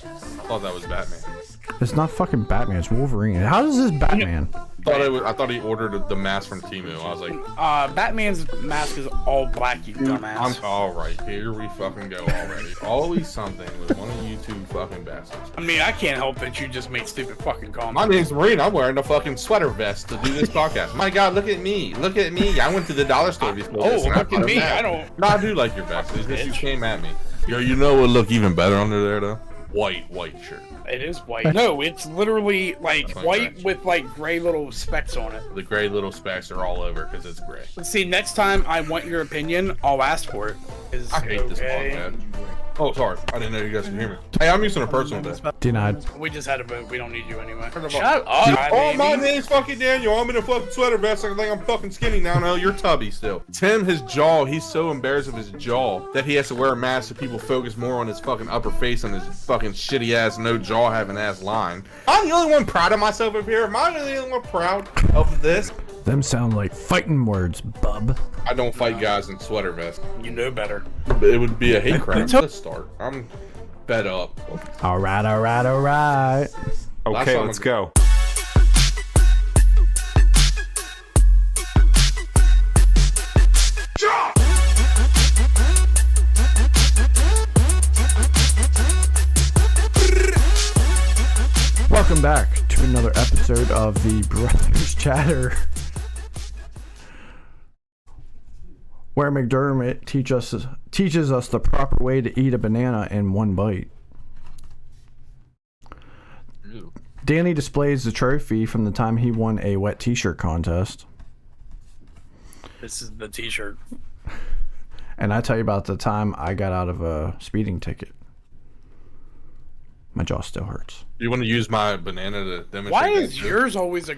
I thought that was Batman. It's not fucking Batman. It's Wolverine. How is this Batman? I thought he ordered the mask from Temu. I was like, Batman's mask is all black, you dumbass. I'm all right. Here we fucking go already. Always something with one of you two fucking bastards. I mean, I can't help that you just make stupid fucking comments. My name's Marine. I'm wearing a fucking sweater vest to do this podcast. My God, look at me. Look at me. I went to the dollar store before. Oh, this, and look at me. mad. I don't. No, I do like your vest. It's just you came at me. Yo, you know what would look even better under there though? White shirt. It is white. No, it's literally like white with like gray little specks on it. The gray little specks are all over because it's gray. See, next time I want your opinion, I'll ask for it. I hate this podcast. Oh, sorry. I didn't know you guys could hear me. Hey, I'm using a personal day. Denied. We just had a vote. We don't need you anyway. Shut Shut up, oh, my baby. name's fucking Daniel. I'm in a fucking sweater vest. I think I'm fucking skinny now. No, you're tubby still. Tim, his jaw, he's so embarrassed of his jaw that he has to wear a mask so people focus more on his fucking upper face and his fucking shitty ass, no jaw having ass line. I'm the only one proud of myself up here. Am I the only one proud of this? Them sound like fighting words, bub. I don't fight guys in sweater vests. You know better. It would be a hate crime. Let's start. I'm fed up. All right, all right, all right. Okay, let's go. Welcome back to another episode of the Brothers Chatter, where McDermott teaches us the proper way to eat a banana in one bite. Ew. Danny displays the trophy from the time he won a wet t-shirt contest. This is the t-shirt. And I tell you about the time I got out of a speeding ticket. My jaw still hurts. You want to use my banana to demonstrate? Why that is too? yours always a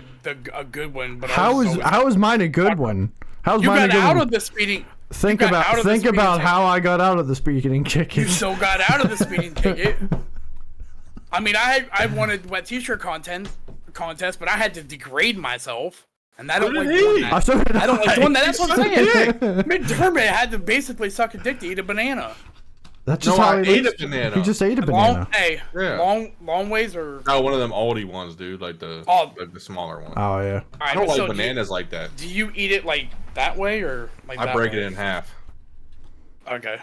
good one? But How is mine a good one? How's you mine a got good out one? of the speeding? Think you got out of the speeding about ticket. how I got out of the speeding ticket. You still got out of the speeding ticket. I mean, I wanted wet t-shirt contest, but I had to degrade myself, and I don't like doing that. I don't like doing that. That's what I'm saying. McDermott had to basically suck a dick to eat a banana. That's just No, how I he ate looks. a banana. He just ate a banana. Long ways or No, one of them Aldi ones, dude. Like the smaller one. Oh yeah. all right, I don't but like so bananas like that. Do you eat it like that way or like I that break way? it in half. Okay.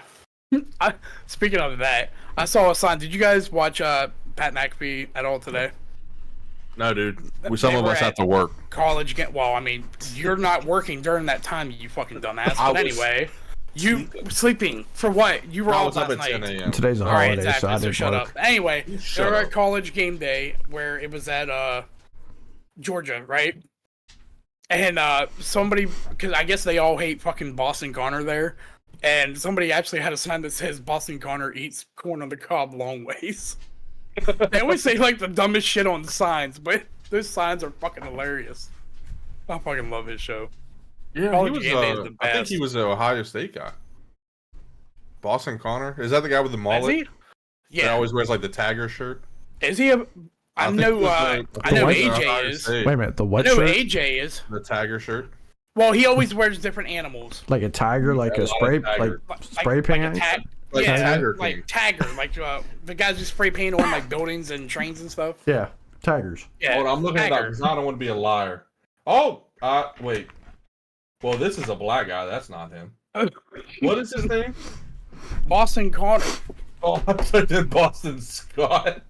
Speaking of that, I saw a sign. Did you guys watch Pat McAfee at all today? No, dude. Some of were us at have to work. College again. Well, I mean, you're not working during that time, you fucking dumbass. I But was anyway, you sleeping for what? You were I all was up last at night. 10 a.m. Today's a All right, holiday, exactly. so I So didn't shut work. up. Anyway, they shut were at up. college game day where it was at Georgia, right? And somebody, because I guess they all hate fucking Boston Connor there, and somebody actually had a sign that says Boston Connor eats corn on the cob long ways. They always say like the dumbest shit on the signs, but those signs are fucking hilarious. I fucking love his show. Yeah, College he was. game day is the I think best. he was an Ohio State guy. Boston Connor, is that the guy with the Is mullet? he? That Yeah. always wears like the Tagger shirt. Is he a? I think know. he was, I the know white AJ Ohio is. State. Wait a minute, the I what know shirt? AJ is. The Tagger shirt. Well, he always wears different animals. Like a tiger, like Yeah, a a lot spray, of tiger. like spray like paint. a tag. Like yeah, Tiger like King. Tagger, like the guys who spray paint on like buildings and trains and stuff. Yeah, tigers. Yeah, Hold on, I'm looking it up Tagger. because I don't want to be a liar. Oh, wait. Well, this is a black guy. That's not him. What is his name? Boston Connor. Oh, I put in Boston Scott.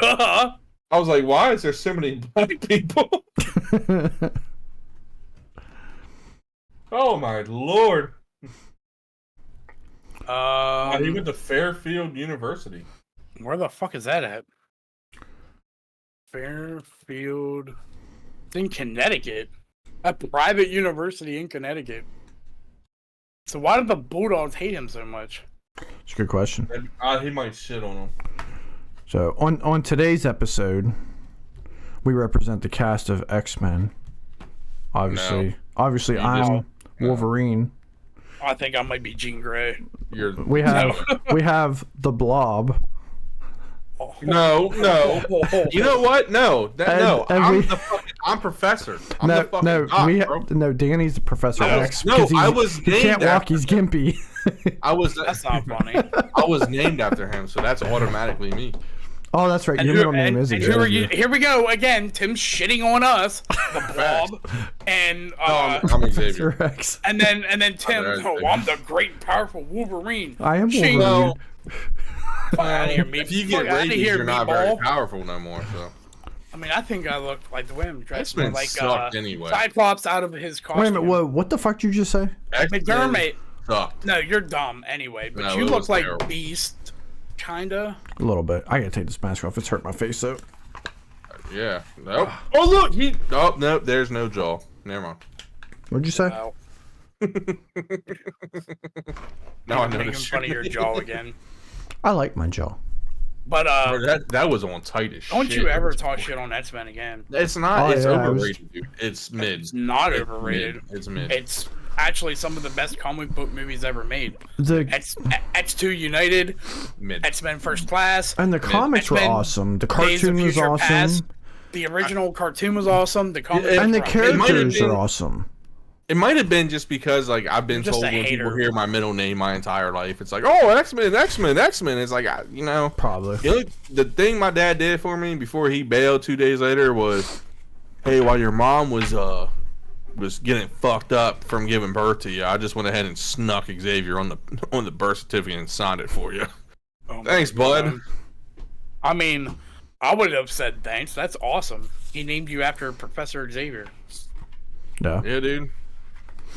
Duh. I was like, why is there so many black people? Oh my lord. He went to Fairfield University. Where the fuck is that at? Fairfield. It's in Connecticut. A private university in Connecticut. So why did the Bulldogs hate him so much? It's a good question. And, he might shit on him. So on today's episode, we represent the cast of X-Men. Obviously, You I'm just- Wolverine. I think I might be Jean Grey. We have the Blob. No. You know what? No. I'm Professor. I'm the fucking doc, bro. Danny's the Professor X. No, because I was he named can't walk. after He's gimpy. I was That's not funny. I was named after him, so that's automatically me. Oh, that's right. And Your middle name is and who are Xavier. you? Here we go again. Tim's shitting on us, the Blob, and I'm Xavier. Mr. X. and then Tim. Alright, Oh, Xavier. I'm the great, powerful Wolverine. I am Shane, Wolverine. Fuck outta here, If you get fuck outta rabies, here, you're not very meatball. powerful no more. So I mean, I think I look like the women dressed X-Men like sucked anyway. Cyclops out of his costume. Wait a minute. What the fuck did you just say? X-Men McDermott. sucked. No, you're dumb anyway. But No, you it look was like terrible. Beast, kinda. A little bit. I gotta take this mask off. It's hurt my face though. Yeah. Nope. Oh look, he. Oh nope. There's no jaw. Never mind. What'd you say? Wow. Now I Making noticed. fun of your jaw again. I like my jaw. But That was on tight as shit. don't you ever talk shit on X-Men again? It's not. Oh, It's yeah, I was- overrated, dude. It's mid. It's not It's overrated. mid. It's mid. It's actually some of the best comic book movies ever made. The X2 United, mid. X-Men First Class, and the comics were X-Men awesome. The Days of cartoon was Future awesome. Past. The original cartoon was awesome. The comic And And the books were amazing. might have characters been- are awesome. It might have been just because like I've been You're just told a when people hater. hear my middle name my entire life, it's like, oh, X-Men, X-Men, X-Men. It's like, you know, Probably. the thing my dad did for me before he bailed 2 days later was, hey, while your mom was getting fucked up from giving birth to you, I just went ahead and snuck Xavier on the birth certificate and signed it for you. Oh my Thanks, bud. God. I mean, I would have said thanks. That's awesome. He named you after Professor Xavier. Yeah. Yeah, dude.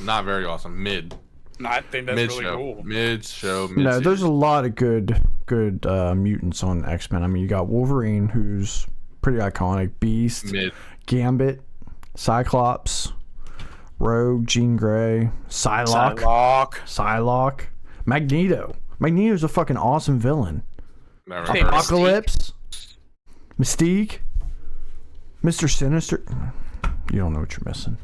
Not very awesome. Mid. No, I think that's Mid really show. cool. Mid show. Mid No, series. there's a lot of good mutants on X-Men. I mean, you got Wolverine, who's pretty iconic. Beast, mid. Gambit, Cyclops, Rogue, Jean Grey, Psylocke, Psylocke, Magneto. Magneto's a fucking awesome villain. Never Hey, heard. Mystique. Apocalypse, Mystique, Mr. Sinister. You don't know what you're missing.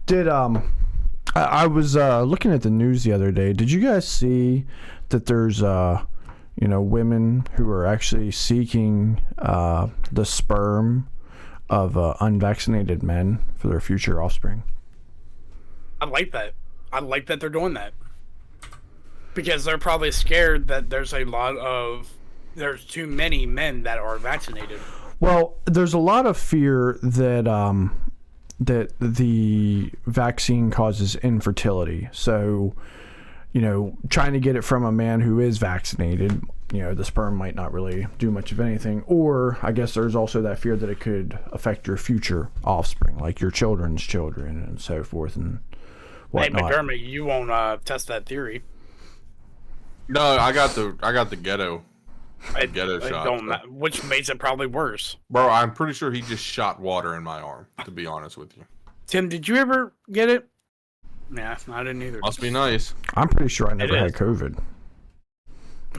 Did I was looking at the news the other day. Did you guys see that there's women who are actually seeking the sperm of unvaccinated men for their future offspring? I like that. I like that they're doing that. Because they're probably scared that there's too many men that are vaccinated. Well, there's a lot of fear that that the vaccine causes infertility. So, trying to get it from a man who is vaccinated, the sperm might not really do much of anything. Or I guess there's also that fear that it could affect your future offspring, like your children's children and so forth and Hey, whatnot. McDermott, you won't test that theory. No, I got the ghetto. Ghetto It shot. don't ma- which makes it probably worse. Bro, I'm pretty sure he just shot water in my arm, to be honest with you. Tim, did you ever get it? Yeah, I didn't either. Must be nice. I'm pretty sure I never It had is. COVID.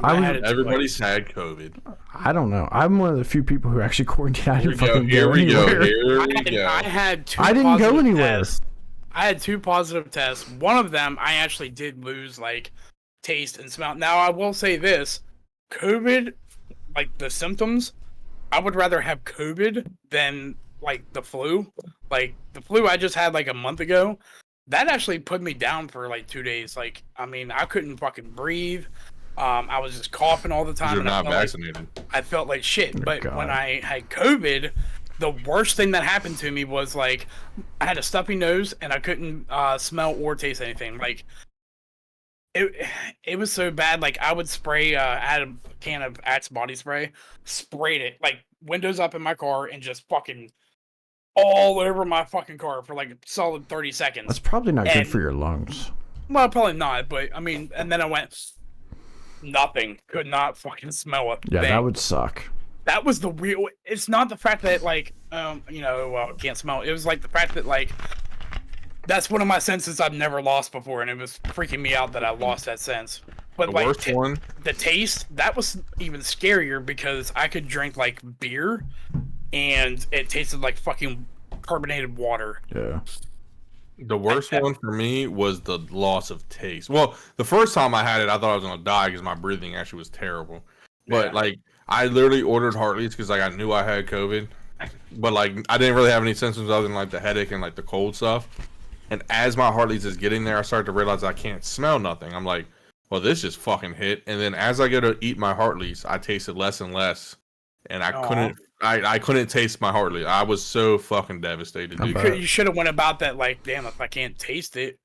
I was- had it Everybody's twice. had COVID. I don't know. I'm one of the few people who actually quarantined. I Here we didn't go. fucking Here go we go. anywhere. Here we I go. had two. I didn't go positive anywhere. tests. I had two positive tests. One of them, I actually did lose taste and smell. Now, I will say this: COVID, the symptoms, I would rather have COVID than the flu. The flu I just had a month ago. That actually put me down for 2 days. I couldn't fucking breathe. I was just coughing all the time. You're and not I felt vaccinated. I felt like shit. But God. when I had COVID, the worst thing that happened to me was I had a stuffy nose and I couldn't smell or taste anything. It was so bad. I would spray, I had a can of Axe body spray, sprayed it windows up in my car and just fucking all over my fucking car for a solid 30 seconds. That's probably not good And- for your lungs. Well, probably not, but I mean, and then I went nothing. Could not fucking smell it. Yeah, that would suck. That was the real. It's not the fact that can't smell. It was the fact that that's one of my senses I've never lost before, and it was freaking me out that I lost that sense. But The worst one. the taste, that was even scarier because I could drink beer, and it tasted like fucking carbonated water. Yeah. The worst one for me was the loss of taste. Well, the first time I had it, I thought I was gonna die because my breathing actually was terrible. But Yeah. I literally ordered Hartley's because I knew I had COVID. But I didn't really have any symptoms other than the headache and the cold stuff. And as my Hartley's is getting there, I started to realize I can't smell nothing. I'm like, well, this just fucking hit. And then as I go to eat my Hartleys, I tasted less and less, and I couldn't taste my Hartley. I was so fucking devastated, dude. You should have went about that like, damn, if I can't taste it,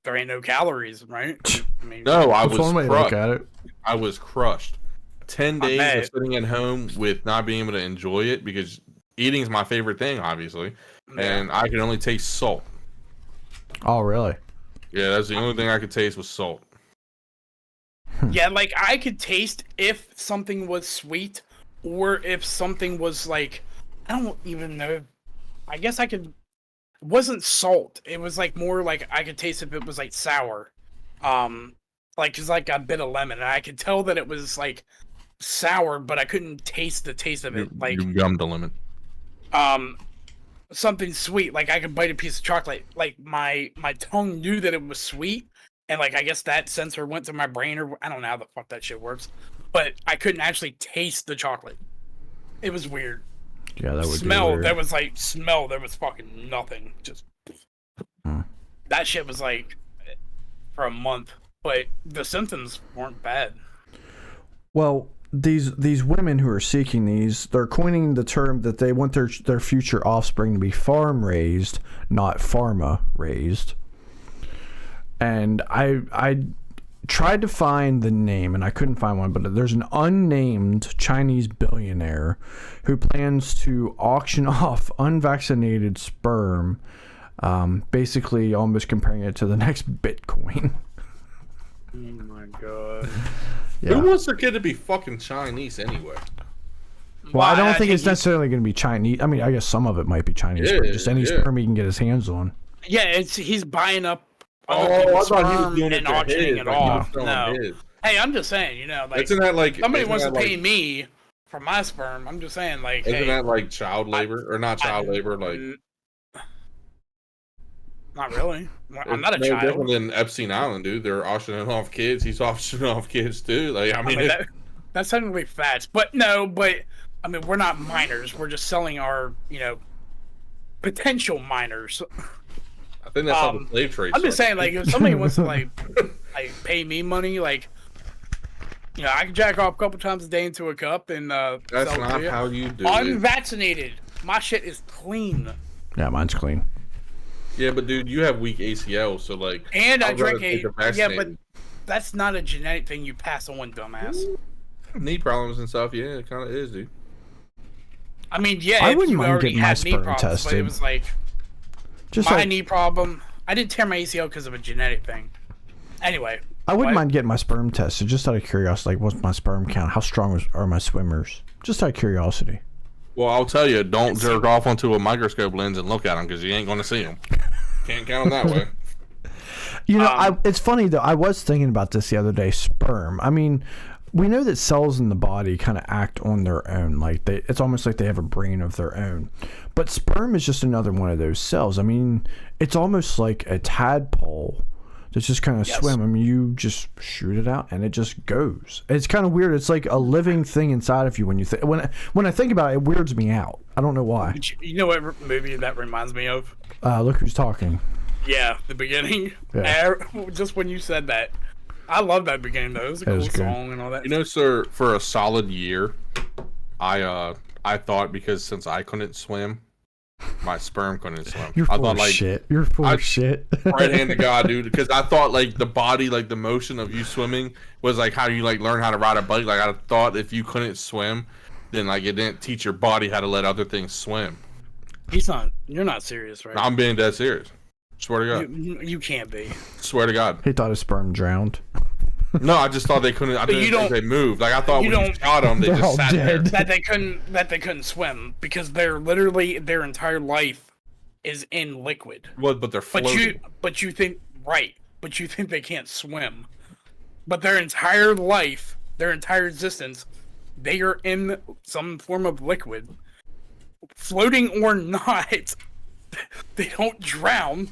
there ain't no calories, right? I mean, no, I was one way to look at it. I was crushed. 10 days of sitting at home with not being able to enjoy it because eating is my favorite thing, obviously, and I could only taste salt. Oh, really? Yeah, that's the only thing I could taste was salt. Yeah, like I could taste if something was sweet or if something was like, I don't even know. I guess I could. It wasn't salt. It was like more like I could taste if it was like sour. Like it's like a bit of lemon, and I could tell that it was like sour, but I couldn't taste the taste of it. Like you gummed the lemon. Something sweet. Like I could bite a piece of chocolate. Like my tongue knew that it was sweet. And, like, I guess that sensor went to my brain, or I don't know how the fuck that shit works. But I couldn't actually taste the chocolate. It was weird. Yeah, that would smell. be weird. There was, like, smell. There was fucking nothing. Just. That shit was, like, for a month. But the symptoms weren't bad. Well, these women who are seeking these, they're coining the term that they want their future offspring to be farm-raised, not pharma-raised. And I tried to find the name, and I couldn't find one, but there's an unnamed Chinese billionaire who plans to auction off unvaccinated sperm, basically almost comparing it to the next Bitcoin. Oh my god. Yeah. Who wants their kid to be fucking Chinese anyway? Well, I don't think it's necessarily going to be Chinese. I mean, I guess some of it might be Chinese, but just any sperm he can get his hands on. Yeah, he's buying up. I thought he was doing it and to auctioning his, it like, he was off. throwing No. his. Hey, I'm just saying, you know, like Isn't that like somebody isn't wants to that pay like- me for my sperm. I'm just saying, like, Isn't hey, that like child labor or not child labor? Like not really. I'm not a no child. different than Epstein Island, dude. They're auctioning off kids. He's auctioning off kids too. Like I mean, that's technically facts, but no, but I mean, we're not minors. We're just selling our, you know, potential minors. I think that's how the slave trade. I'm just started. saying, like, if somebody wants to like pay me money, like, you know, I can jack off a couple times a day into a cup and That's sell it not to you. how you do it. Unvaccinated. My shit is clean. Yeah, mine's clean. Yeah, but dude, you have weak ACL, so like. And I I'd rather drink take the yeah, but vaccinated. that's not a genetic thing you pass on, dumbass. Knee problems and stuff. Yeah, it kind of is, dude. I mean, yeah, I if wouldn't you mind already getting my had knee sperm problems, but tested. it was like Just my like, knee problem. I didn't tear my ACL because of a genetic thing. Anyway, I wouldn't what? mind getting my sperm tested, just out of curiosity. Like, what's my sperm count? How strong are my swimmers? Just out of curiosity. Well, I'll tell you, don't jerk off onto a microscope lens and look at them because you ain't going to see them. Can't count them that way. You know, it's funny though. I was thinking about this the other day. Sperm. I mean, we know that cells in the body kind of act on their own. Like it's almost like they have a brain of their own. But sperm is just another one of those cells. I mean, it's almost like a tadpole that's just kind of swim. I mean, you just shoot it out and it just goes. It's kind of weird. It's like a living thing inside of you when you think. When I think about it, it weirds me out. I don't know why. You know what movie that reminds me of? Look Who's Talking. Yeah, the beginning. Yeah. Just when you said that. I love that beginning though. It was a cool song and all that. You know, sir, for a solid year, I thought because since I couldn't swim, my sperm couldn't swim. You're I full thought of like shit. You're full of shit. right hand to God, dude. Because I thought like the body, like the motion of you swimming was like how you like learn how to ride a bike. Like I thought if you couldn't swim, then like it didn't teach your body how to let other things swim. You're not serious, right? I'm being dead serious. Swear to God. You can't be. Swear to God. He thought his sperm drowned. No, I just thought they couldn't. I didn't think they moved. Like I thought when you shot them, they They're just all sat dead. there. That they couldn't swim because they're literally their entire life is in liquid. What? But they're floating. But you think they can't swim. But their entire life, their entire existence, they are in some form of liquid. Floating or not, they don't drown.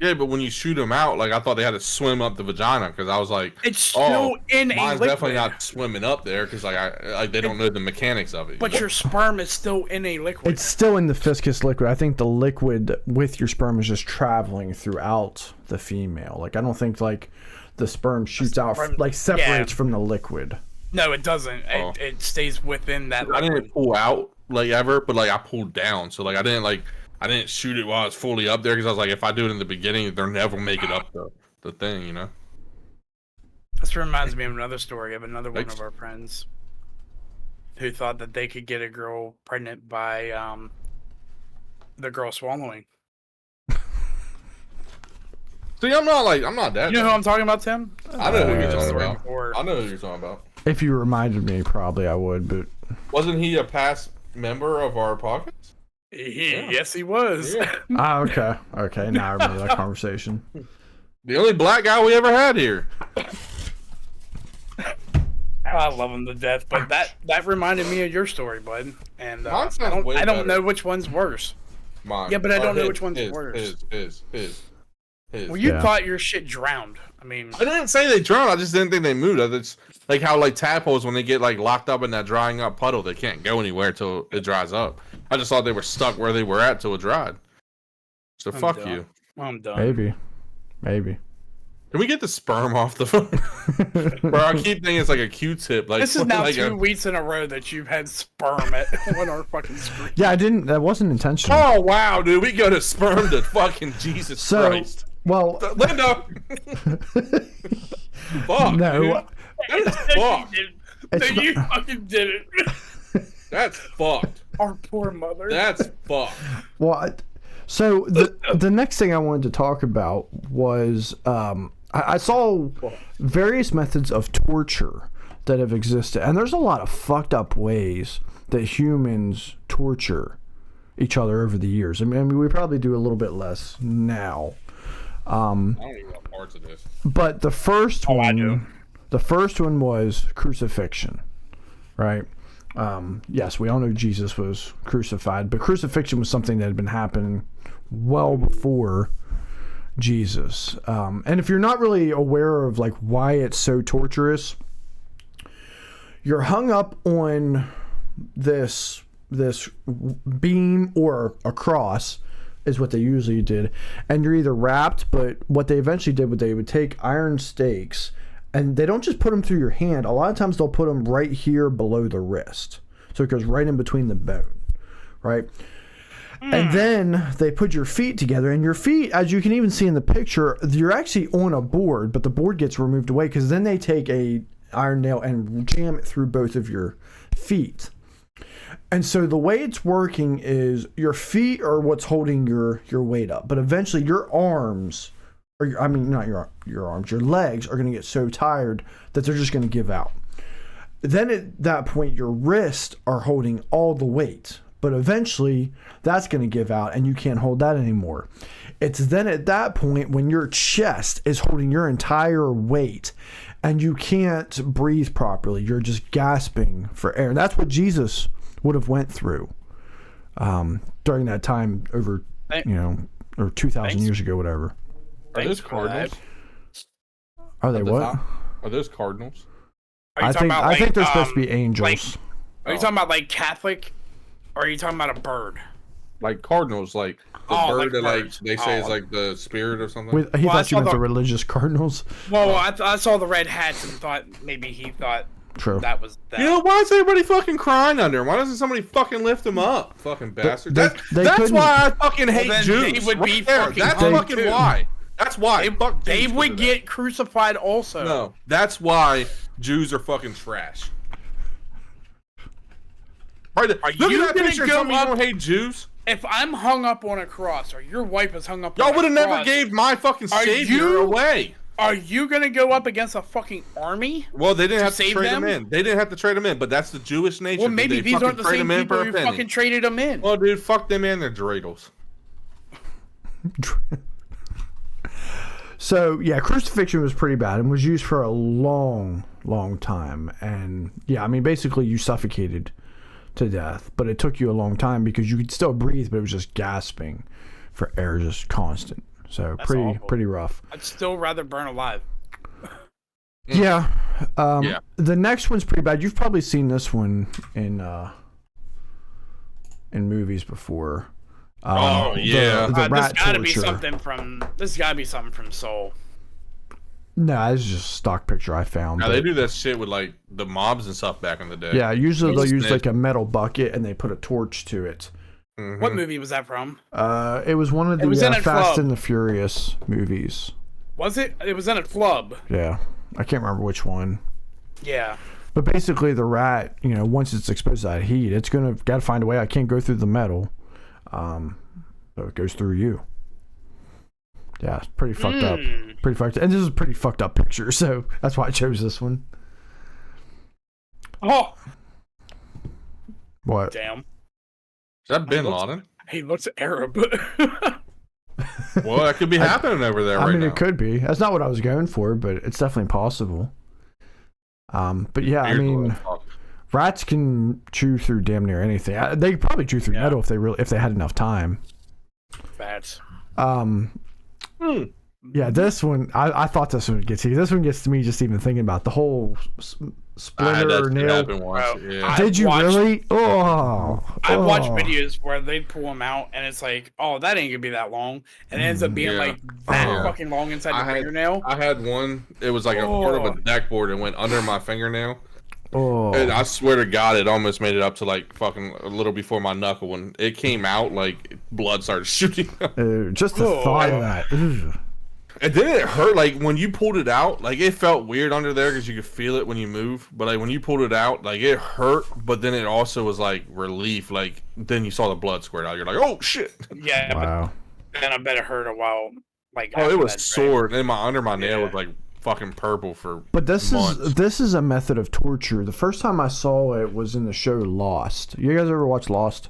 Yeah, but when you shoot them out, like I thought they had to swim up the vagina because I was like, It's still in a mine's liquid. definitely not swimming up there because like they don't know the mechanics of it. But your sperm is still in a liquid. It's still in the viscous liquid. I think the liquid with your sperm is just traveling throughout the female. Like I don't think like the sperm shoots out, sperm- like separates yeah. from the liquid. No, it doesn't. Oh. It stays within that. I liquid. didn't pull out like ever, but like I pulled down. So like I didn't shoot it while I was fully up there because I was like, if I do it in the beginning, they'll never make it up the thing, you know. This reminds me of another story of another one Thanks. of our friends who thought that they could get a girl pregnant by the girl swallowing. See, I'm not that. You know who I'm talking about, Tim? I know who you're Uh, talking Story about. before. I know who you're talking about. If you reminded me, probably I would, but Wasn't he a past member of our podcast? Yes, he was. Yeah. okay. Now I remember that conversation. The only black guy we ever had here. I love him to death, but that reminded me of your story, bud. And Mine sounds way I don't better. know which one's worse. Mine. Yeah, but I don't know his, which one's his, worse. His. Well, you Yeah. thought your shit drowned. I mean, I didn't say they drowned. I just didn't think they moved. It's like how like tadpoles when they get like locked up in that drying up puddle, they can't go anywhere till it dries up. I just thought they were stuck where they were at till it dried. So I'm fuck done. you. I'm done. Maybe. Can we get the sperm off the phone? Bro, I keep thinking it's like a Q-tip. Like This is now like 2 weeks in a row that you've had sperm on our fucking screen. Yeah, that wasn't intentional. Oh wow, dude, we go to sperm to fucking Jesus So, Christ. well, Linda. Fuck. No. Dude. That's fucked. It's No, you fucking did it. That's fucked. Our poor mother. That's fucked. so the next thing I wanted to talk about was I saw various methods of torture that have existed, and there's a lot of fucked up ways that humans torture each other over the years. I mean, we probably do a little bit less now. I don't even know parts of this. But the first one, I do. the first one was crucifixion, right? Yes, we all know Jesus was crucified, but crucifixion was something that had been happening well before Jesus. And if you're not really aware of like why it's so torturous, you're hung up on this beam or a cross is what they usually did, and you're either wrapped, but what they eventually did was they would take iron stakes and they don't just put them through your hand. A lot of times they'll put them right here below the wrist, so it goes right in between the bone, right? And then they put your feet together, and your feet, as you can even see in the picture, you're actually on a board, but the board gets removed away because then they take a iron nail and jam it through both of your feet. And so the way it's working is your feet are what's holding your weight up, but eventually your arms, not your arms, your legs are going to get so tired that they're just going to give out. Then at that point, your wrists are holding all the weight, but eventually that's going to give out and you can't hold that anymore. It's then at that point when your chest is holding your entire weight and you can't breathe properly. You're just gasping for air. And that's what Jesus would have went through during that time over, or 2,000 years ago, whatever. Are those cardinals? Are they what? Are those cardinals? Are you I talking think about, I think like, they're supposed to be angels. Are you talking about like Catholic, or are you talking about a bird? Like cardinals, like the Oh, bird like that like birds. they say is Oh. like the spirit or something. He Well, I thought you saw meant the the- religious cardinals. Well, I saw the red hats and thought maybe he thought True. that was that. You know, why is everybody fucking crying under him? Why doesn't somebody fucking lift him up? Fucking bastard. they That's couldn't- why I fucking hate then Jews. they would be Right there. fucking That's hungry fucking too. why. That's why. Fuck They Jews would for that. get crucified also. No, that's why Jews are fucking trash. Right there. Are Look you at that gonna picture. go Tell me you up- don't hate Jews. If I'm hung up on a cross, or your wife is hung up Y'all on would a have never cross, gave my fucking Are savior you- away. are you gonna go up against a fucking army? Well, they didn't to have to save trade them? him in. They didn't have to trade him in, but that's the Jewish nature. Well, dude. maybe They these fucking aren't the trade same him in people for a who penny. fucking traded them in. Well, dude, fuck them and their dreidels. So yeah, crucifixion was pretty bad and was used for a long time. And yeah, I mean, basically you suffocated to death, but it took you a long time because you could still breathe, but it was just gasping for air, just constant. So That's awful. pretty rough. I'd still rather burn alive. Yeah. Yeah. The next one's pretty bad. You've probably seen this one in movies before. Oh, yeah. the This rat gotta be torture. something from. This gotta be something from Soul. No, it's just a stock picture I found. Now but- they do that shit with like the mobs and stuff back in the day. Yeah, usually they'll use Snitch. like a metal bucket and they put a torch to it. Mhm. What movie was that from? It was one of the It was in a Fast club. and the Furious movies. Was it? It was in a club. Yeah, I can't remember which one. Yeah. But basically, the rat, once it's exposed to that heat, it's got to find a way. I can't go through the metal, so it goes through you. Yeah, it's pretty fucked up. Pretty fucked up. And this is a pretty fucked up picture, so that's why I chose this one. Oh, What? damn. Is that Bin Laden? He looks Arab. Well, that could be happening over there I right mean, now. it could be. That's not what I was going for, but it's definitely possible. But yeah, I Here's mean, what fuck. rats can chew through damn near anything. They could probably chew through Yeah. metal if they had enough time. That's. Yeah, this one I thought this one would get to you. This one gets to me just even thinking about the whole I had splinter that or shit nail. happen once. Bro, Yeah. Did you watched- really? Oh, I've watched oh. videos where they pull them out and it's like, oh, that ain't gonna be that long, and it ends up being Yeah. like that Yeah. fucking long inside I the had- fingernail. I had one. It was like a part of a deck board and went under my fingernail. Oh, And I swear to God, it almost made it up to like fucking a little before my knuckle. When it came out, like blood started shooting. just the Oh. thought of that. Ugh. And then it hurt. Like when you pulled it out, like it felt weird under there because you could feel it when you move. But like when you pulled it out, like it hurt. But then it also was like relief. Like then you saw the blood squirt out. You're like, oh shit. Yeah, Wow. but then I bet it hurt a while. Like, Oh, after it was that, right? sore. And then my under my nail Yeah. was like fucking purple for. But this months. is a method of torture. The first time I saw it was in the show Lost. You guys ever watch Lost?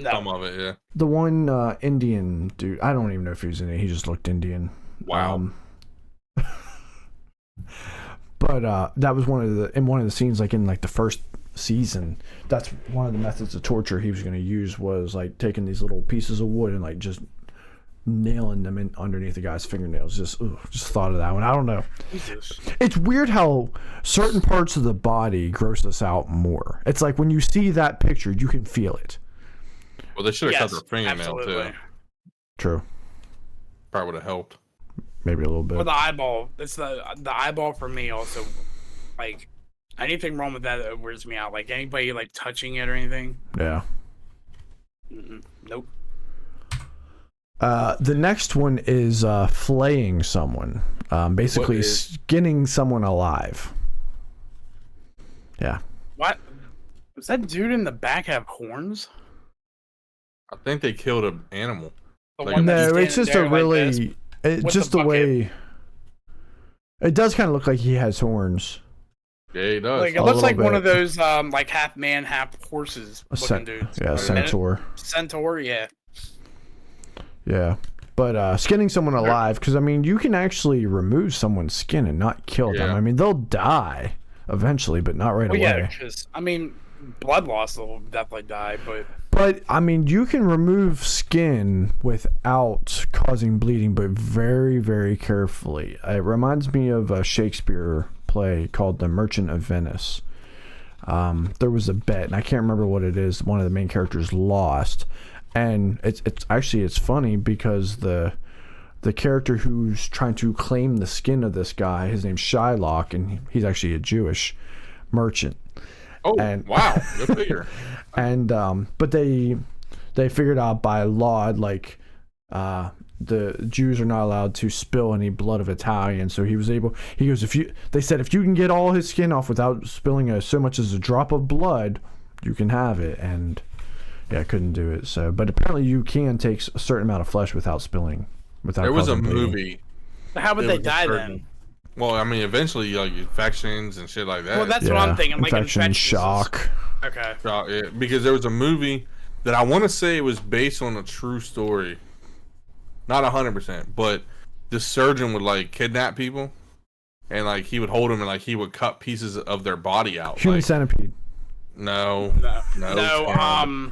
Some No, of it, yeah. The one Indian dude. I don't even know if he was in it. He just looked Indian. Wow. But that was one of the scenes, like in like the first season. That's one of the methods of torture he was going to use, was like taking these little pieces of wood and like just nailing them in underneath the guy's fingernails. Just thought of that one. I don't know. Jesus. It's weird how certain parts of the body gross us out more. It's like when you see that picture, you can feel it. Well, they should have Yes, cut their fingernail absolutely. too. True. Probably would have helped. Maybe a little bit. Or the eyeball. It's the eyeball for me also. Like, anything wrong with that weirds me out. Like anybody like touching it or anything. Yeah. Nope. The next one is flaying someone. Basically What is- skinning someone alive. Yeah. What? Does that dude in the back have horns? I think they killed an animal. The Like one a- that's No, it's standing just a there like this? really... It's with just the the bucket. way... It does kind of look like he has horns. Yeah, he does. Like it A looks little like one bit. of those like half man, half horses A looking dudes. Yeah, Or centaur. Centaur, yeah. Yeah. But skinning someone alive, because, I mean, you can actually remove someone's skin and not kill them. Yeah. I mean, they'll die eventually, but not right Well, away. yeah, because I mean, blood loss will definitely die, but But I mean, you can remove skin without causing bleeding, but very, very carefully. It reminds me of a Shakespeare play called The Merchant of Venice. There was a bet, and I can't remember what it is. One of the main characters lost, and it's actually funny because the character who's trying to claim the skin of this guy, his name's Shylock, and he's actually a Jewish merchant. oh, and- wow. Good figure. And but they figured out by law, like the Jews are not allowed to spill any blood of Italians. So he goes, if you can get all his skin off without spilling so much as a drop of blood, you can have it. And yeah, I couldn't do it. So, but apparently you can take a certain amount of flesh without spilling. There was a causing bleeding. movie. how would It they was a die certain- then? Well, I mean, eventually, like infections and shit like that. Well, that's what I'm thinking. Like infection, infections. shock. Okay. Yeah, because there was a movie that I want to say it was based on a true story. Not 100%, but the surgeon would like kidnap people, and like he would hold them and like he would cut pieces of their body out. Human Like, centipede. no, No. no,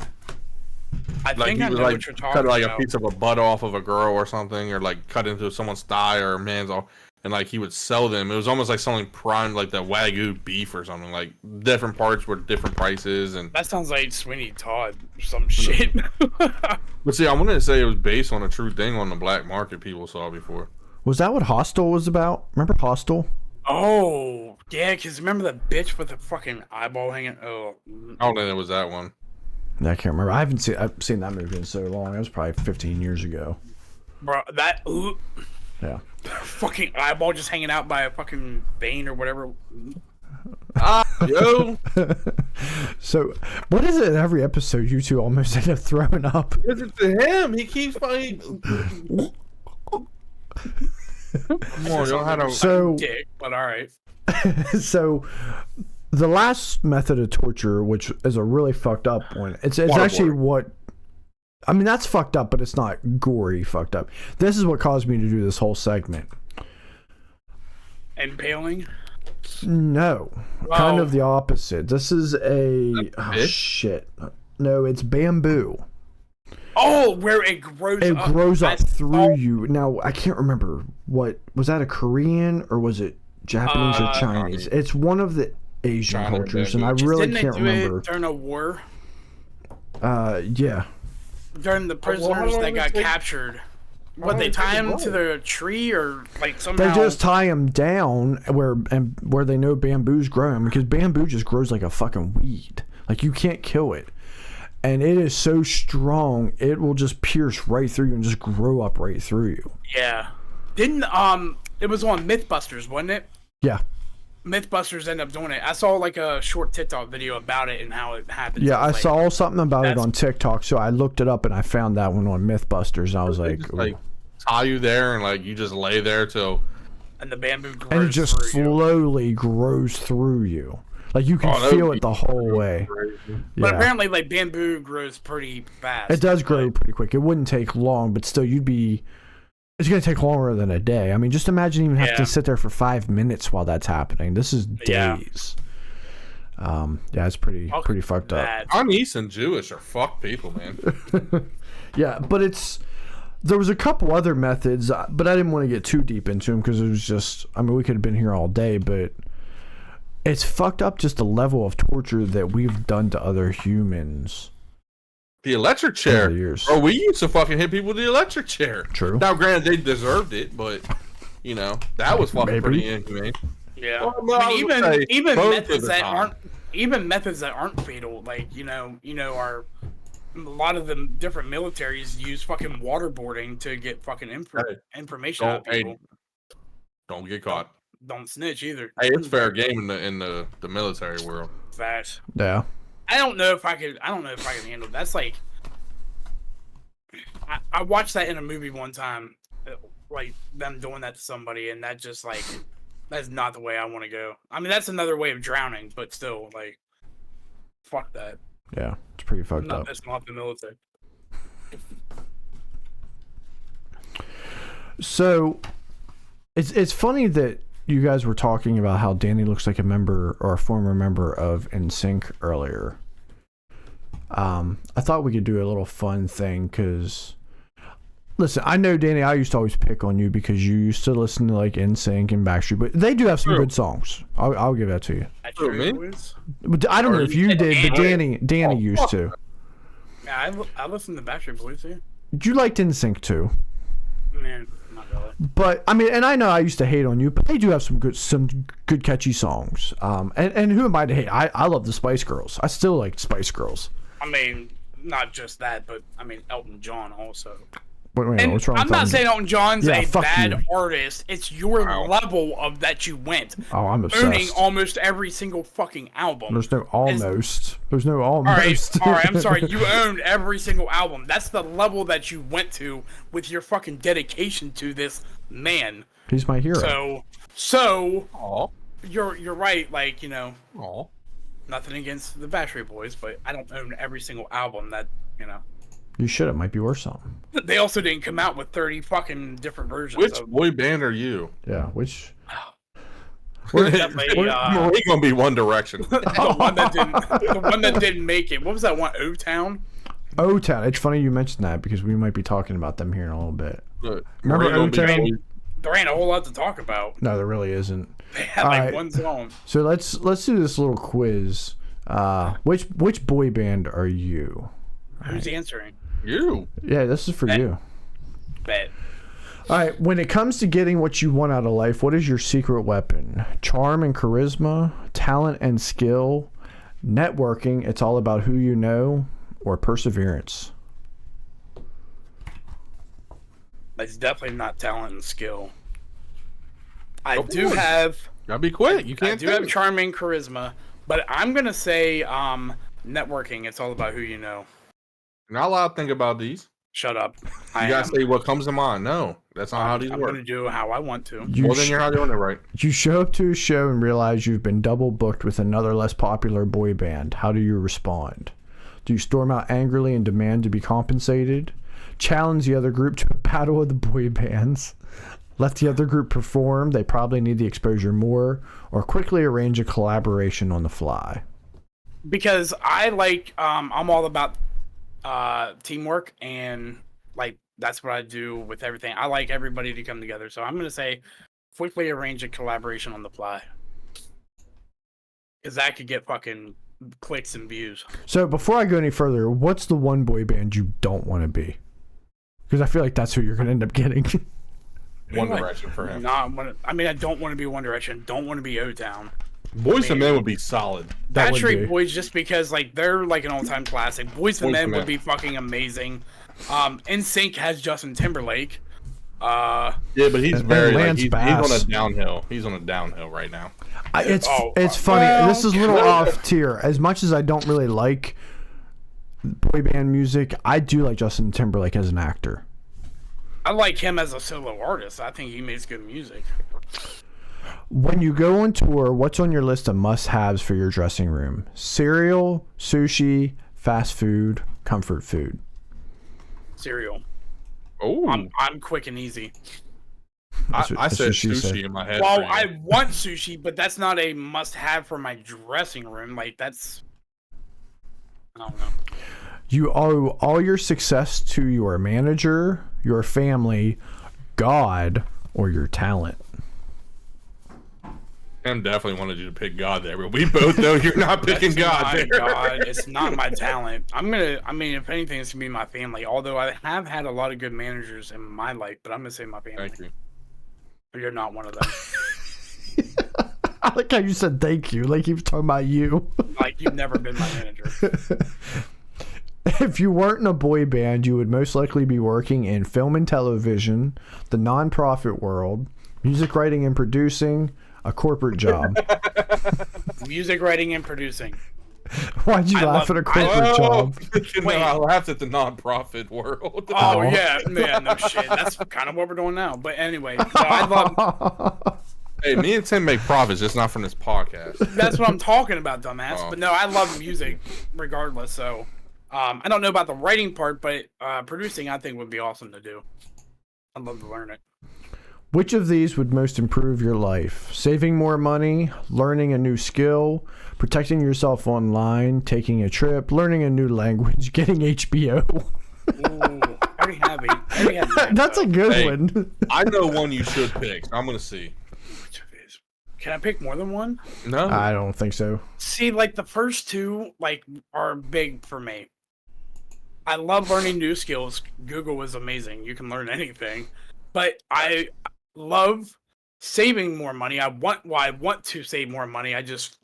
I like think he I would know like what you're talking cut like about. a piece of a butt off of a girl or something, or like cut into someone's thigh or a man's off, and like he would sell them. It was almost like selling prime, like the Wagyu beef or something. Like different parts were different prices, and That sounds like Sweeney Todd or some shit. but see, I wanted to say it was based on a true thing on the black market people saw before. Was that what Hostel was about? Remember Hostel? Oh, yeah, because remember the bitch with the fucking eyeball hanging? Oh. I don't think it was that one. I can't remember. I've seen that movie in so long. It was probably 15 years ago. Bro, that... Yeah. Fucking eyeball just hanging out by a fucking vein or whatever. Yo! So, what is it in every episode you two almost end up throwing up? Because it's to him. He keeps fucking... Come on, you don't have to... So, Dick, but alright. so the last method of torture, which is a really fucked up one, it's actually what... I mean, that's fucked up, but it's not gory fucked up. This is what caused me to do this whole segment. Impaling? No. Well, kind of the opposite. This is a... Oh, fish? shit. No, it's bamboo. Oh, where it grows It up. grows up That's- through you. Now, I can't remember what... Was that a Korean or was it Japanese or Chinese? It's one of the Asian China cultures, bamboo. and I really Didn't can't they do remember. it during a war? Yeah. During the prisoners that got captured. What, they tie them to the tree or like somehow... They just tie them down where they know bamboo's growing, because bamboo just grows like a fucking weed. Like, you can't kill it. And it is so strong, it will just pierce right through you and just grow up right through you. Yeah. Didn't, it was on Mythbusters, wasn't it? Yeah. Mythbusters ended up doing it. I saw like a short TikTok video about it and how it happened. Yeah, I was like, saw something about it that's- on TikTok, so I looked it up and I found that one on Mythbusters, and I was They like, just, ooh. tie you there and like you just lay there till... And the bamboo grows And it just through you. slowly grows through you. Like, you can Oh, that would feel be it the whole way. But Yeah. apparently, like, bamboo grows pretty fast. It does grow Like, pretty quick. It wouldn't take long, but still, it's going to take longer than a day. I mean, just imagine even having Yeah. to sit there for 5 minutes while that's happening. This is Yeah. days. Yeah, it's pretty fucked up. that. Chinese and Jewish are fucked people, man. Yeah, but there was a couple other methods, but I didn't want to get too deep into them because it was just, I mean, we could have been here all day, but it's fucked up just the level of torture that we've done to other humans. The electric chair. Over the years. Bro, we used to fucking hit people with the electric chair. True. Now, granted, they deserved it, but, you know, that was fucking Maybe. pretty inhumane. Yeah. Well, no, I mean, I was gonna say even both methods of the that time. aren't fatal, like are a lot of the different militaries use fucking waterboarding to get fucking information out of people. Don't get caught. Don't snitch either. Hey, it's fair game in the military world. Facts. Yeah. I don't know if I can handle. That's like, I watched that in a movie one time, like them doing that to somebody, and that just like, that's not the way I want to go. I mean, that's another way of drowning, but still, like, fuck that. Yeah, it's pretty I'm fucked not up. messing off the military. So, it's funny that you guys were talking about how Danny looks like a member or a former member of NSYNC earlier. I thought we could do a little fun thing because, listen, I know, Danny, I used to always pick on you because you used to listen to like NSYNC and Backstreet, but they do have some True. good songs. I'll give that to you. That's Who, true, me? Wiz. But I don't know if you did, but Danny Oh, used fuck. to. Yeah, I listen to Backstreet Boys too. You liked NSYNC too. Man, not really. But I mean, and I know I used to hate on you, but they do have some good catchy songs. And who am I to hate? I love the Spice Girls. I still like Spice Girls. I mean, not just that, but I mean Elton John also. Wait, And what's wrong I'm with not Elton? saying Elton John's Yeah, a fuck bad you. artist. It's your Wow. level of that you went. Oh, I'm Owning obsessed. almost every single fucking album. There's no almost. There's no All right, almost. all right. I'm sorry. You owned every single album. That's the level that you went to with your fucking dedication to this man. He's my hero. So Aw. you're right. Like Aw. nothing against the Backstreet Boys, but I don't own every single album that You should. It might be worth something. They also didn't come out with 30 fucking different versions. Which of boy band are you? Yeah. Which. We're definitely, We're gonna be One Direction. the one that didn't make it. What was that one? O-Town? O-Town. It's funny you mentioned that because we might be talking about them here in a little bit. Look, Remember we're gonna be O-Town? boy- There ain't a whole lot to talk about. No, there really isn't. They had All like right. one song. So let's do this little quiz. Which boy band are you? Who's answering? You. Yeah, this is for you. Bet. All right, when it comes to getting what you want out of life, what is your secret weapon? Charm and charisma, talent and skill, networking, it's all about who you know, or perseverance? It's definitely not talent and skill. I do have. Gotta be quick. You can't. I do have charm and charisma, but I'm gonna say networking. It's all about who you know. You're not allowed to think about these. Shut up. You gotta say what comes to mind. No, that's not how these I'm work. gonna do how I want to. Well, then you're not doing it right. You show up to a show and realize you've been double booked with another less popular boy band. How do you respond? Do you storm out angrily and demand to be compensated? Challenge the other group to a battle of the boy bands? Let the other group perform, they probably need the exposure more, or quickly arrange a collaboration on the fly? Because I like, I'm all about teamwork, and like that's what I do with everything. I like everybody to come together, so I'm gonna say quickly arrange a collaboration on the fly, because that could get fucking clicks and views. So before I go any further, what's the one boy band you don't want to be? Because I feel like that's who you're gonna end up getting. One Direction for him. I don't want to be One Direction. Don't want to be O-Town. Boys and Men would be solid. Backstreet Boys, just because like they're like an all-time classic. Boys and Men would be fucking amazing. NSYNC has Justin Timberlake. Yeah, but he's very like, he's on a downhill. He's on a downhill right now. It's funny. Well, this is a little off tier. As much as I don't really like boy band music, I do like Justin Timberlake as an actor. I like him as a solo artist. I think he makes good music. When you go on tour, what's on your list of must-haves for your dressing room? Cereal, sushi, fast food, comfort food. Cereal. Oh, I'm quick and easy. I said sushi in my head. Well, I want sushi, but that's not a must-have for my dressing room. Like that's, I don't know. You owe all your success to your manager, your family, God, or your talent. Tim definitely wanted you to pick God there, but we both know you're not picking God there. God, it's not my talent. If anything, it's gonna be my family. Although I have had a lot of good managers in my life, but I'm gonna say my family. Thank you. But you're not one of them. I like how you said thank you, like he was talking about you. Like you've never been my manager. If you weren't in a boy band, you would most likely be working in film and television, the nonprofit world, music writing and producing, a corporate job. Music writing and producing. Why'd you laugh at a corporate job? I laughed at the nonprofit world. Oh yeah, no shit. That's kind of what we're doing now. But anyway, no, I love. Hey, me and Tim make profits, just not from this podcast. That's what I'm talking about, dumbass. Oh. But no, I love music regardless. So I don't know about the writing part, but producing I think would be awesome to do. I'd love to learn it. Which of these would most improve your life? Saving more money, learning a new skill, protecting yourself online, taking a trip, learning a new language, getting HBO. Ooh, I already have it. That's a good one. I know one you should pick. So I'm gonna see. Which of these? Can I pick more than one? No, I don't think so. See, like the first two, like are big for me. I love learning new skills. Google is amazing. You can learn anything. But I love saving more money. I want to save more money. I just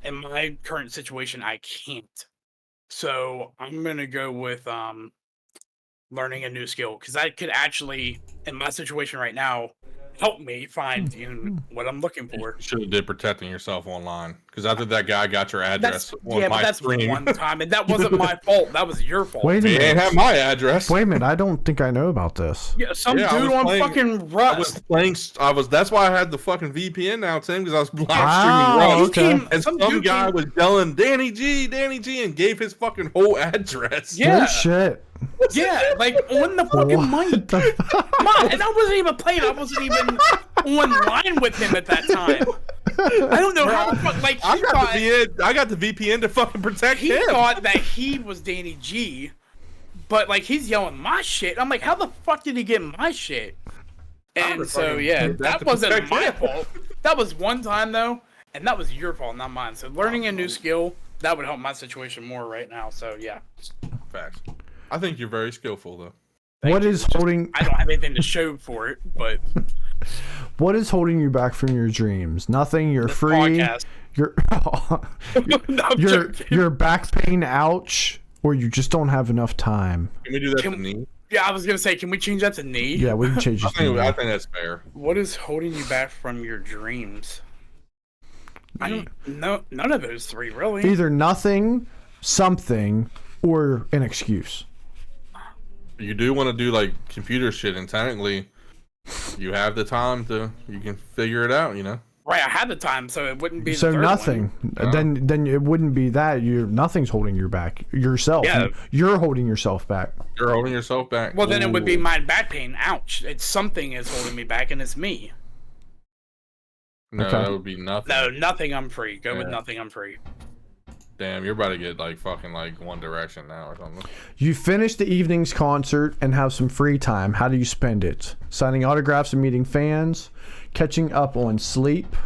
in my current situation, I can't. So I'm gonna go with learning a new skill, because that could actually, in my situation right now, help me find what I'm looking for. You should have did protecting yourself online, because after that guy got your address on my that's stream. one time, and that wasn't my fault. That was your fault. Wait a He minute. ain't have my address. Wait a minute. I don't think I know about this. Yeah, some Yeah, I dude was on playing- fucking Rust. That's why I had the fucking VPN now, Tim, because I was live Wow, streaming Rust. okay. And some dude guy came- was yelling Danny G, and gave his fucking whole address. Yeah. No shit. Yeah, like on the fucking mic. Come on, and I wasn't even playing. I wasn't even online with him at that time. I don't know how the fuck. Like I got the VPN to fucking protect he him. thought that he was Danny G, but like he's yelling my shit. I'm like, how the fuck did he get my shit? And so yeah, that wasn't my fault. That was one time though, and that was your fault, not mine. So learning a new skill, that would help my situation more right now. So yeah. Facts. I think you're very skillful though. Thank What you. is Just- holding? I don't have anything to show for it, but What is holding you back from your dreams? Nothing. You're this free. podcast. You're No, I'm your joking. your back pain. Ouch. Or you just don't have enough time. Can we do that to Can- knee? Yeah, I was gonna say, can we change that to knee? Yeah, we can change I this. think that's fair. What is holding you back from your dreams? I don't know. None of those three, really. Either nothing, something, or an excuse. You do want to do like computer shit, and technically, you have the time to. You can figure it out. You know. Right, I had the time, so it wouldn't be. The So third nothing. one. Then it wouldn't be that. Nothing's holding you back. Yourself. Yeah. You're holding yourself back. You're holding yourself back. Well, then it would be Ooh. my back pain. Ouch! It's something is holding me back, and it's me. No, Okay. that would be nothing. No, nothing. I'm free. Go with Yeah. nothing. I'm free. Damn, you're about to get like fucking like One Direction now or something. You finish the evening's concert and have some free time. How do you spend it? Signing autographs and meeting fans, catching up on sleep,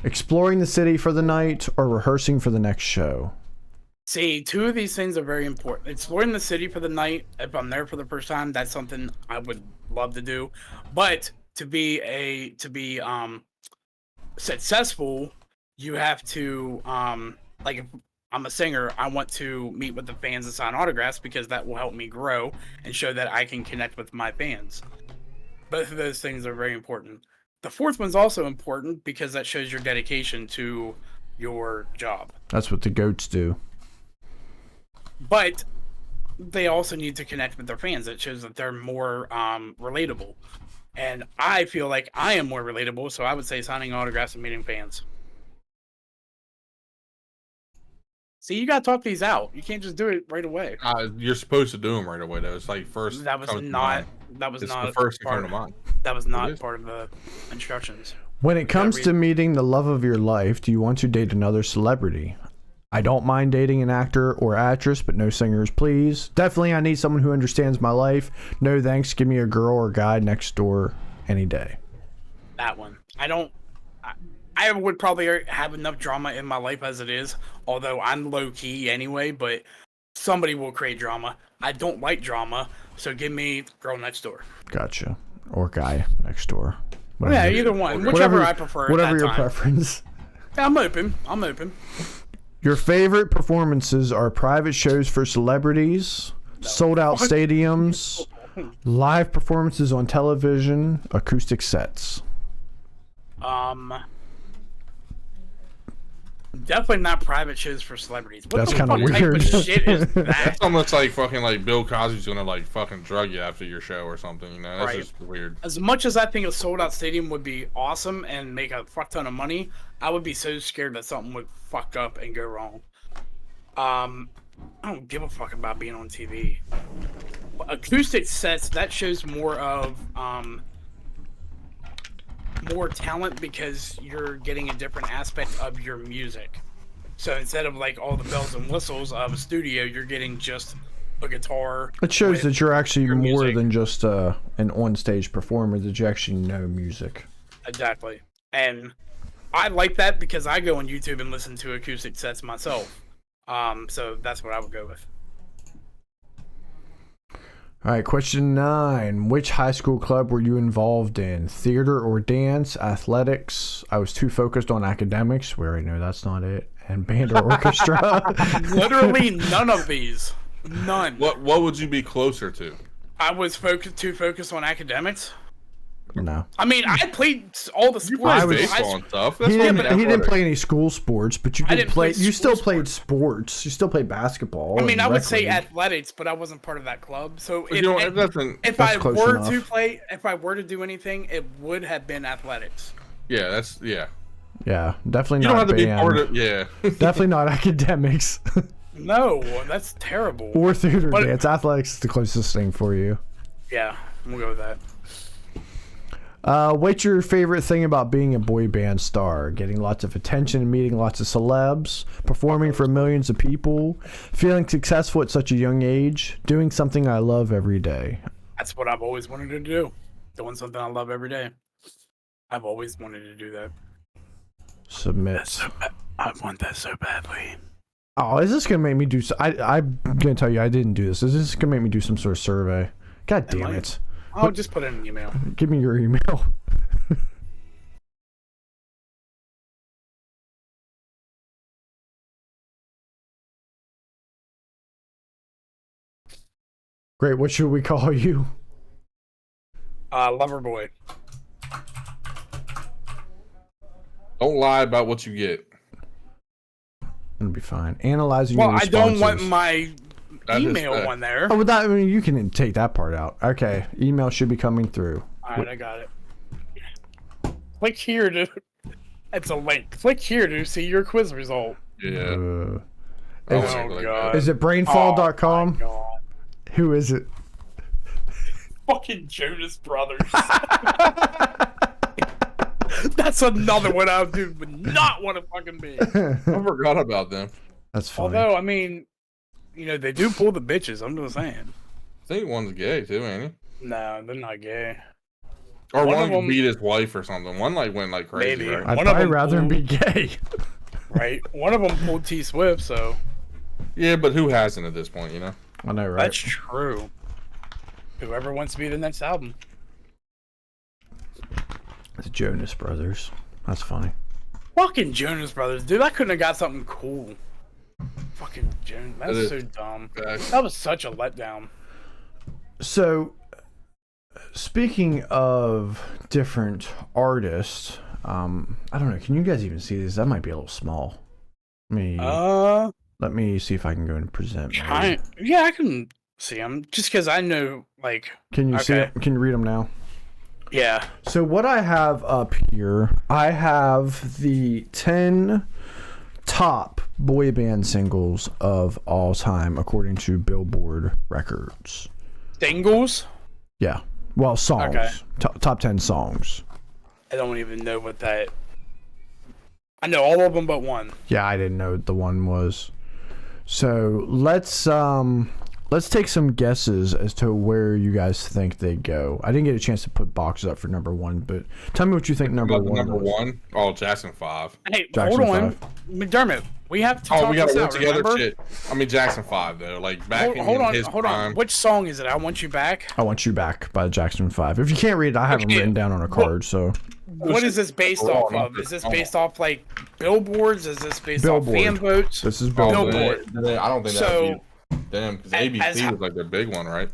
exploring the city for the night, or rehearsing for the next show. See, two of these things are very important. Exploring the city for the night, if I'm there for the first time, that's something I would love to do. But to be successful, you have to like if I'm a singer, I want to meet with the fans and sign autographs because that will help me grow and show that I can connect with my fans. Both of those things are very important. The fourth one's also important because that shows your dedication to your job. That's what the goats do. But they also need to connect with their fans. It shows that they're more relatable. And I feel like I am more relatable, so I would say signing autographs and meeting fans. See, you gotta talk these out. You can't just do it right away. You're supposed to do them right away though. It's like first. That was comes to not. mind. That was It's not the first to part come to mind. That was It not is. part of the instructions. When it comes read- to meeting the love of your life, do you want to date another celebrity? I don't mind dating an actor or actress, but no singers, please. Definitely, I need someone who understands my life. No thanks. Give me a girl or guy next door any day. That one. I would probably have enough drama in my life as it is, although I'm low key anyway, but somebody will create drama. I don't like drama, so give me girl next door. Gotcha. Or guy next door. Yeah, either one. Whichever I prefer at Whatever that your time. preference. Yeah, I'm open. I'm open. Your favorite performances are private shows for celebrities, sold out stadiums, live performances on television, acoustic sets. Definitely not private shows for celebrities. What That's the kinda fuck type weird. of shit is that? That's almost like fucking like Bill Cosby's gonna like fucking drug you after your show or something. You know, that's Right. just weird. As much as I think a sold out stadium would be awesome and make a fuck ton of money, I would be so scared that something would fuck up and go wrong. I don't give a fuck about being on TV. Acoustic sets, that shows more of more talent because you're getting a different aspect of your music. So instead of like all the bells and whistles of a studio, you're getting just a guitar. It shows with that you're actually your more music. than just an on-stage performer, that you actually know music. Exactly. And I like that because I go on YouTube and listen to acoustic sets myself. So that's what I would go with. All right, question 9. Which high school club were you involved in? Theater or dance? Athletics? I was too focused on academics. We already know that's not it. And band or orchestra? Literally none of these. None. What would you be closer to? I was too focused on academics. No. I mean, I played all the You sports. play in high baseball school. and stuff. He That's didn't, what he didn't play any school sports, but you I did didn't play. play You still school played sports. You still played basketball. I mean, and I would rec say league. athletics, but I wasn't part of that club. So You know, it doesn't. if That's I close were enough. to play, if I were to do anything, it would have been athletics. Yeah, that's yeah. Yeah, definitely You don't not have to be band. part of. Yeah. Definitely not academics No, that's terrible. or theater But- dance. Athletics is the closest thing for you. Yeah, we'll go with that. What's your favorite thing about being a boy band star? Getting lots of attention and meeting lots of celebs, performing for millions of people, feeling successful at such a young age, doing something I love every day. That's what I've always wanted to do. Doing something I love every day. I've always wanted to do that. Submit. I want that so badly. Oh, is this gonna make me do? I'm gonna tell you, I didn't do this. Is this gonna make me do some sort of survey? God damn it. I'll just put in an email. Give me your email. Great. What should we call you? Loverboy. Don't lie about what you get. It'll be fine. Analyzing Well, your I don't want responses. my That is email fact. on there. Oh, well, that, I mean, you can take that part out. Okay. Email should be coming through. Alright, I got it. Click here to... It's a link. Click here to see your quiz result. Yeah. Uh, I don't is, think like God. that. is it brainfall.com? Oh, my God. Who is it? Fucking Jonas Brothers. That's another one I would not want to fucking be. I forgot about them. That's funny. Although, I mean, you know, they do pull the bitches. I'm just saying. I think one's gay too, ain't he? No, they're not gay. Or One one of could them- beat his wife or something. One like went like crazy. Maybe. Right? I'd one of probably them rather him be gay. Right? One of them pulled T Swift, so Yeah, but who hasn't at this point? You know. I know, right? that's true. Whoever wants to be the next album. The Jonas Brothers. That's funny. Fucking Jonas Brothers, dude. I couldn't have got something cool. Fucking Jonas. That That's is so dumb. facts. That was such a letdown. So, speaking of different artists, I don't know. Can you guys even see this? That might be a little small. Let me see if I can go and present. maybe. Yeah, I can see them. Just because I know, like, Can you see okay. it? Can you read them now? yeah. So what I have up here, I have the 10 top boy band singles of all time according to Billboard Records. Singles? Yeah. Well, songs. Okay. Top 10 songs. I don't even know what that. I know all of them but one. Yeah, I didn't know what the one was. So let's take some guesses as to where you guys think they go. I didn't get a chance to put boxes up for number one, but tell me what you think number About the one. number was. one? Oh, Jackson 5. Hey, Jackson hold on. 5. McDermott, we have to Oh, talk we gotta this work out, together. remember? Shit. I mean Jackson 5 though. Like back in his Hold prime. on. Which song is it? I Want You Back? I Want You Back by Jackson 5. If you can't read it, I have them Okay. written down on a card. So What is this based off of? Is this based off, like, billboards? Is this based Billboard. off fan votes? this is Oh, Billboard. Billboard. I don't think So, that'd be them because as ABC ho- was like their big one, right?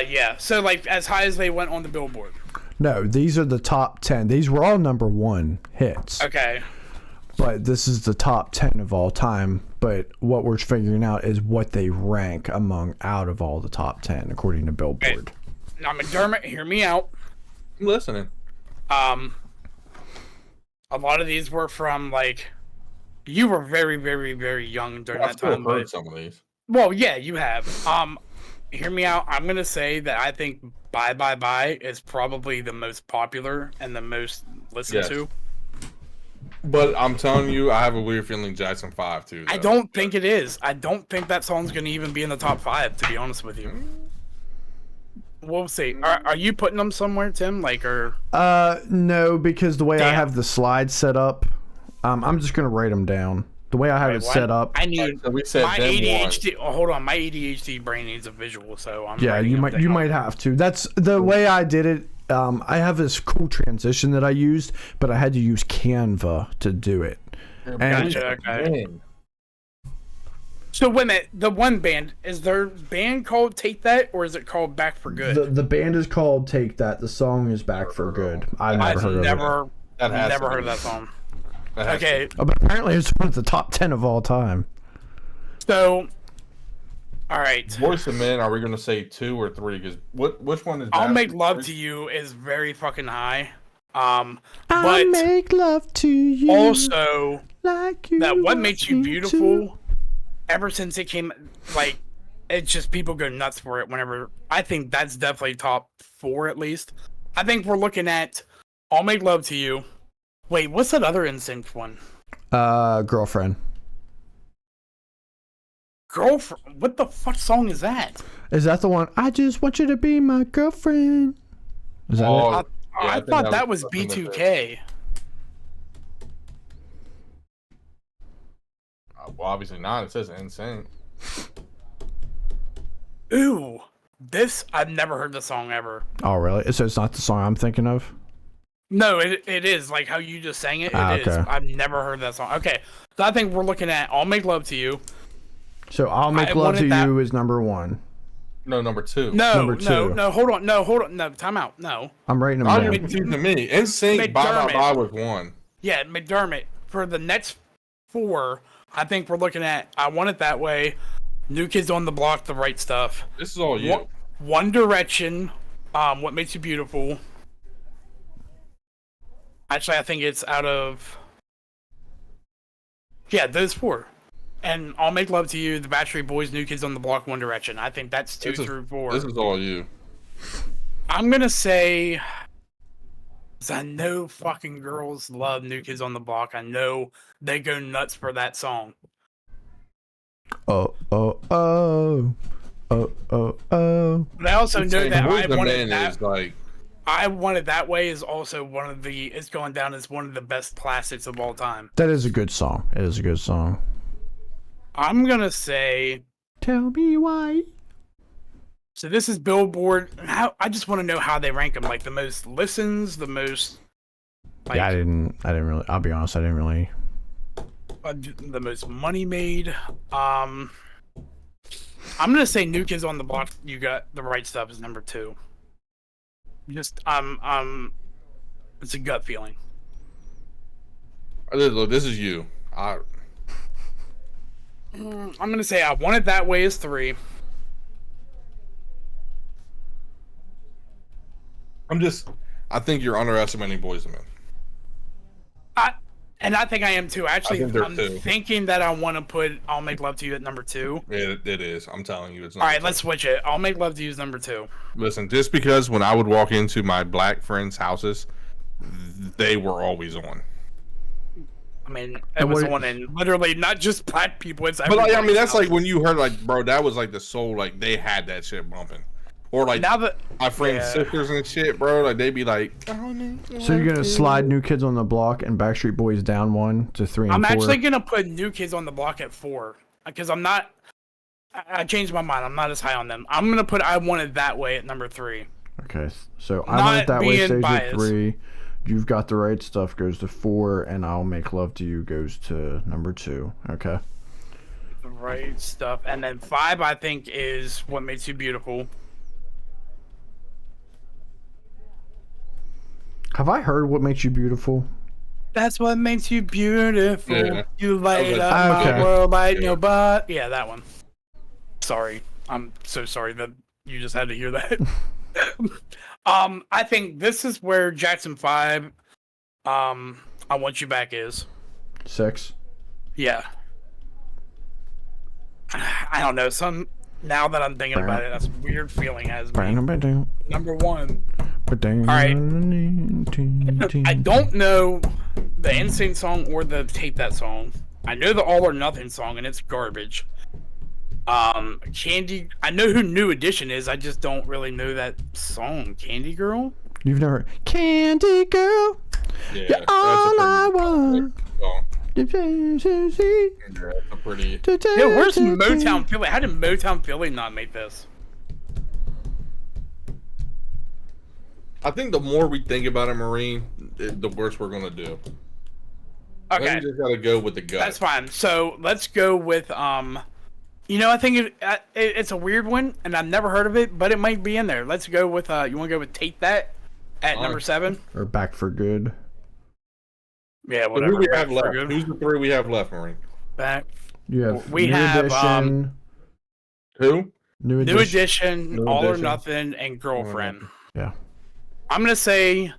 yeah. So, like, as high as they went on the Billboard. No, these are the top 10. These were all number one hits. Okay. But this is the top 10 of all time. But what we're figuring out is what they rank out of all the top 10 according to Billboard. Now, McDermott, hear me out. I'm listening. A lot of these were from, like, you were very, very, very young during I've that still time. heard But, some of these. well, yeah, you have. Hear me out. I'm gonna say that I think Bye Bye Bye is probably the most popular and the most listened Yes. to. But I'm telling you, I have a weird feeling Jackson 5 too. I though. don't think it is. I don't think that song's gonna even be in the top 5, to be honest with you. We'll see. Are you putting them somewhere, Tim? Like, or No, because the way I Damn. have the slides set up, I'm just going to write them down. The way I have it Why- set up. I need So we said my them ADHD. Oh, hold on, my ADHD brain needs a visual, so I'm. Yeah, writing you everything might up. have to. That's the way I did it. I have this cool transition that I used, but I had to use Canva to do it. And Gotcha. Okay. So wait a minute, the one band, is their band called Take That, or is it called Back for Good? the band is called Take That. The song is Back for Good. I've never heard of it. That has never to heard be. of that song. That has Okay, Oh, but apparently it's one of the top 10 of all time. so, all right. Voice of Men, are we going to say 2 or 3? Because which one is? I'll bad? Make love to you is very fucking high. I But make love to you. also like you that What want Makes You me Beautiful, to. ever since it came, like, it's just people go nuts for it whenever. I think that's definitely top 4 at least. I think we're looking at I'll Make Love to You. Wait, what's that other NSYNC one? Girlfriend. Girlfriend. What the fuck song is that? Is that the one? I just want you to be my girlfriend. Is that Oh, it? yeah, I think thought that was something like that. B2K. Well, obviously not. It says insane. Ooh. This I've never heard the song ever. Oh, really? So it's not the song I'm thinking of? No, it is like how you just sang it. It is. Okay. I've never heard that song. Okay, so I think we're looking at "I'll Make Love to You." So I'll Make Love to You is number 1. No, number 2. Number 2. No, hold on, no, time out, no. I'm writing them Now down. you're confusing me. NSYNC, Bye Bye Bye was 1. Yeah, McDermott. For the next 4, I think we're looking at "I Want It That Way," "New Kids on the Block," "The Right Stuff." This is all you. One Direction, "What Makes You Beautiful." Actually, I think it's out of... Yeah, those 4. And "I'll Make Love to You," the Backstreet Boys, "New Kids on the Block," One Direction. I think that's 2 through 4. This is all you. I'm gonna say... 'cause I know fucking girls love New Kids on the Block. I know they go nuts for that song. Oh, oh, oh. Oh, oh, oh. But I also know that I Want It That Way is also one of the... It's going down as one of the best classics of all time. That is a good song. It is a good song. I'm gonna say... Tell me why. So this is Billboard. I just want to know how they rank them. Like the most listens, the most... Like, Yeah, I didn't really, I'll be honest, I didn't really. the most money made. I'm gonna say "New Kids on the Block," "You Got the Right Stuff" is number 2. Just it's a gut feeling. Look, this is you. I'm gonna say "I Want It That Way" is 3. I think you're underestimating Boyz II Men. And I think I am too. Actually, I'm 2. thinking that I want to put "I'll Make Love to You" at number 2. It is. I'm telling you, it's not. All right, let's switch it. "I'll Make Love to You" is number 2. Listen, just because when I would walk into my black friends' houses, they were always on. I mean, it was on in literally not just black people. It's but like, I mean, that's like when you heard like, bro, that was like the soul. Like they had that shit bumping. Or like now that my friends' sisters and shit, bro. Like they be like, so you're gonna slide New Kids on the Block and Backstreet Boys down 1 to 3 and 4. I'm actually gonna put "New Kids on the Block" at 4 because I'm not. I changed my mind. I'm not as high on them. I'm gonna put "I Want It That Way" at number 3. Okay, so I Want It That Way stays at 3. You've Got the Right Stuff goes to 4, and I'll Make Love to You goes to number 2. Okay. The Right Stuff, and then 5 I think is "What Makes You Beautiful." Have I heard What Makes You Beautiful? That's what makes you beautiful. Yeah. You light up my world like no but. Yeah, that one. Sorry. I'm so sorry that you just had to hear that. I think this is where Jackson 5, "I Want You Back" is. 6. Yeah. I don't know. Now that I'm thinking about it, that's a weird feeling has me. Number 1. Alright. I don't know the NSYNC song or the Tape That song. I know the All or Nothing song, and it's garbage. Candy... I know who New Edition is, I just don't really know that song. Candy Girl? You've never... Candy Girl, yeah, you're all I want. That's a pretty. Yeah, where's Motown Philly? How did Motown Philly not make this? I think the more we think about it, Marine, the worse we're gonna do. Okay, we just gotta go with the gut. That's fine. So let's go with I think it's a weird one, and I've never heard of it, but it might be in there. Let's go with you want to go with "Take That" at number 7, or "Back for Good"? Yeah, whatever. Who we have left? Who's the 3 we have left, Marine? Back. You have we New have Edition, who? New Edition, All or Nothing, and Girlfriend. Yeah. I'm gonna say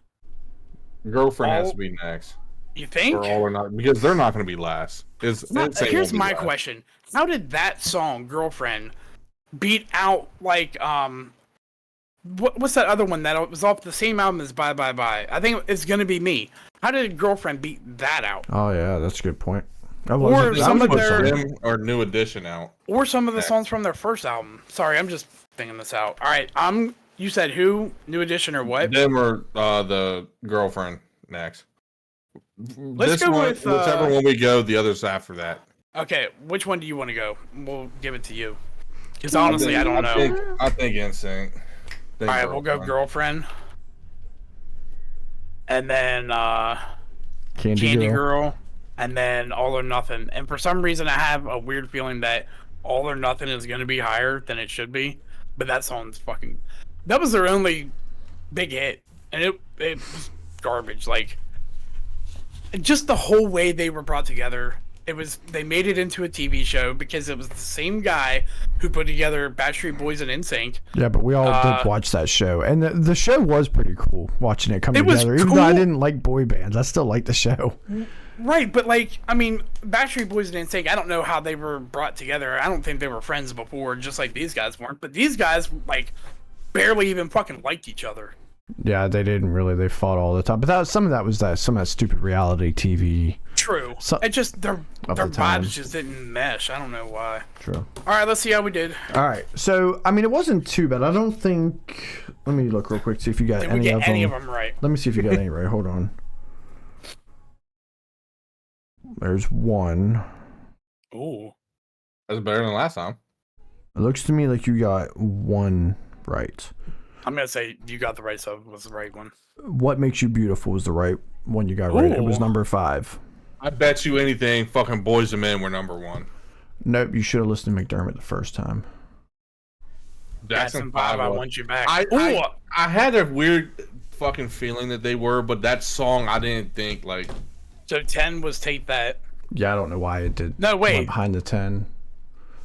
Girlfriend has to be next. You think? Or All or Nothing, because they're not going to be last. Here's my question: how did that song "Girlfriend" beat out like what's that other one that was off the same album as "Bye Bye Bye"? I think it's gonna be "Me." How did "Girlfriend" beat that out? Oh yeah, that's a good point. Or some of their or New Edition out, or some of the songs from their first album. Sorry, I'm just thinking this out. All right, you said who? New Edition or what? Them or the Girlfriend next. Let's go with whichever one we go. The others after that. Okay, which one do you want to go? We'll give it to you. Because honestly, I don't know. I think NSYNC. All right, we'll go Girlfriend. And then Candy Girl. And then All or Nothing. And for some reason, I have a weird feeling that All or Nothing is going to be higher than it should be. But that song's fucking... That was their only big hit. And it was garbage. Like, just the whole way they were brought together. They made it into a TV show because it was the same guy who put together Backstreet Boys and NSYNC. Yeah, but we all did watch that show, and the show was pretty cool watching it come together. Was even cool. though I didn't like boy bands, I still liked the show. Right, but like, I mean, Backstreet Boys and NSYNC, I don't know how they were brought together. I don't think they were friends before, just like these guys weren't. But these guys, like, barely even fucking liked each other. Yeah, they didn't really. They fought all the time. But some of that was some of that stupid reality TV. True. It just their vibes just didn't mesh. I don't know why. True. All right, let's see how we did. All right. So I mean, it wasn't too bad. I don't think. Let me look real quick, see if you got any of them right. Let me see if you got any right. Hold on. There's one. Ooh. That's better than last time. It looks to me like you got one right. I'm gonna say you got the right stuff. Was the right one. What Makes You Beautiful was the right one you got right. It was number 5. I bet you anything fucking Boys and Men were number 1. Nope, you should have listened to McDermott the first time. Jackson 5, I Want You Back. I had a weird fucking feeling that they were, but that song I didn't think like. So 10 was Take That. Yeah, I don't know why it did. No, wait. Went behind the 10.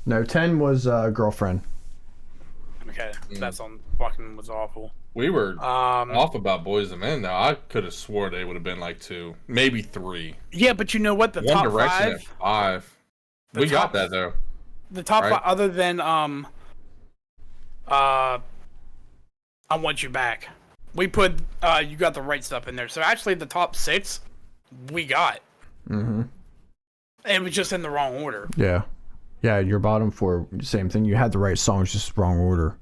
No, 10 was Girlfriend. Okay, that song fucking was awful. We were off about Boys and Men. Now I could have swore they would have been like 2, maybe 3. Yeah, but you know what? The One top Direction 5. at 5. We got that though. The top 5, other than I Want You Back. We put You Got the Right Stuff in there. So actually, the top 6 we got. Mm-hmm. It was just in the wrong order. Yeah. Yeah, your bottom 4, same thing. You had the right songs, just wrong order.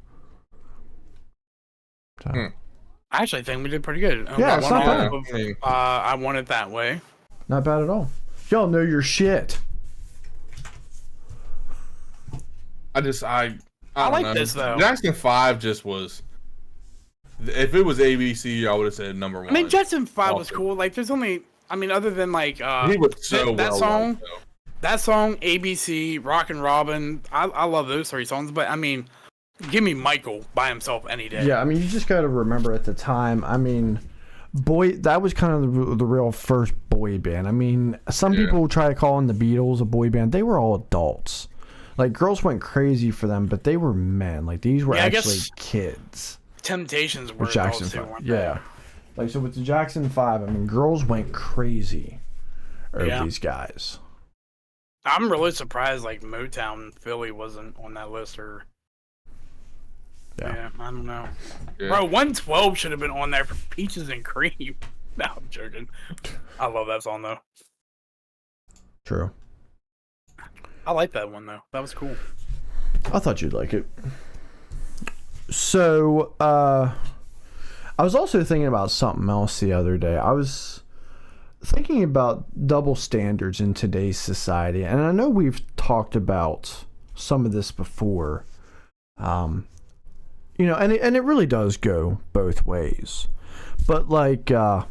So. I actually think we did pretty good. Yeah, it's not bad. I Want It That Way. Not bad at all. Y'all know your shit. I like know. this though. Jackson 5 just was. If it was ABC, I would have said number 1. I mean, Jackson 5 was cool. Like, there's only, I mean, other than like he was so that well song, liked, that song, ABC, Rockin' Robin. I love those 3 songs, but I mean, give me Michael by himself any day. Yeah, I mean, you just got to remember at the time. I mean, that was kind of the real first boy band. I mean, some people try calling the Beatles a boy band. They were all adults. Like, girls went crazy for them, but they were men. Like, these were actually kids. Temptations were Jackson adults too, 5. weren't Yeah. Like, so with the Jackson 5, I mean, girls went crazy over these guys. I'm really surprised, like, Motown Philly wasn't on that list, or... Yeah, I don't know. Yeah. Bro, 112 should have been on there for Peaches and Cream. No, I'm joking. I love that song, though. True. I like that one, though. That was cool. I thought you'd like it. So, I was also thinking about something else the other day. I was thinking about double standards in today's society, and I know we've talked about some of this before. You know, and it really does go both ways. But like, you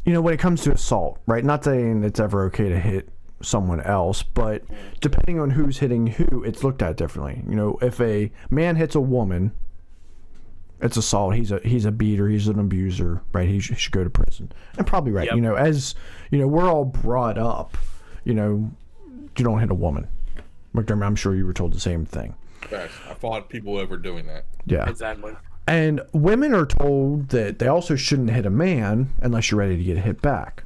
know, when it comes to assault, right? Not saying it's ever okay to hit someone else, but depending on who's hitting who, it's looked at differently. You know, if a man hits a woman, it's assault. He's a beater. He's an abuser, right? He should go to prison. And probably right. Yep. You know, as you know, we're all brought up. You know, you don't hit a woman. McDermott, I'm sure you were told the same thing. Yes, I fought people over doing that. Yeah, exactly. And women are told that they also shouldn't hit a man unless you're ready to get hit back.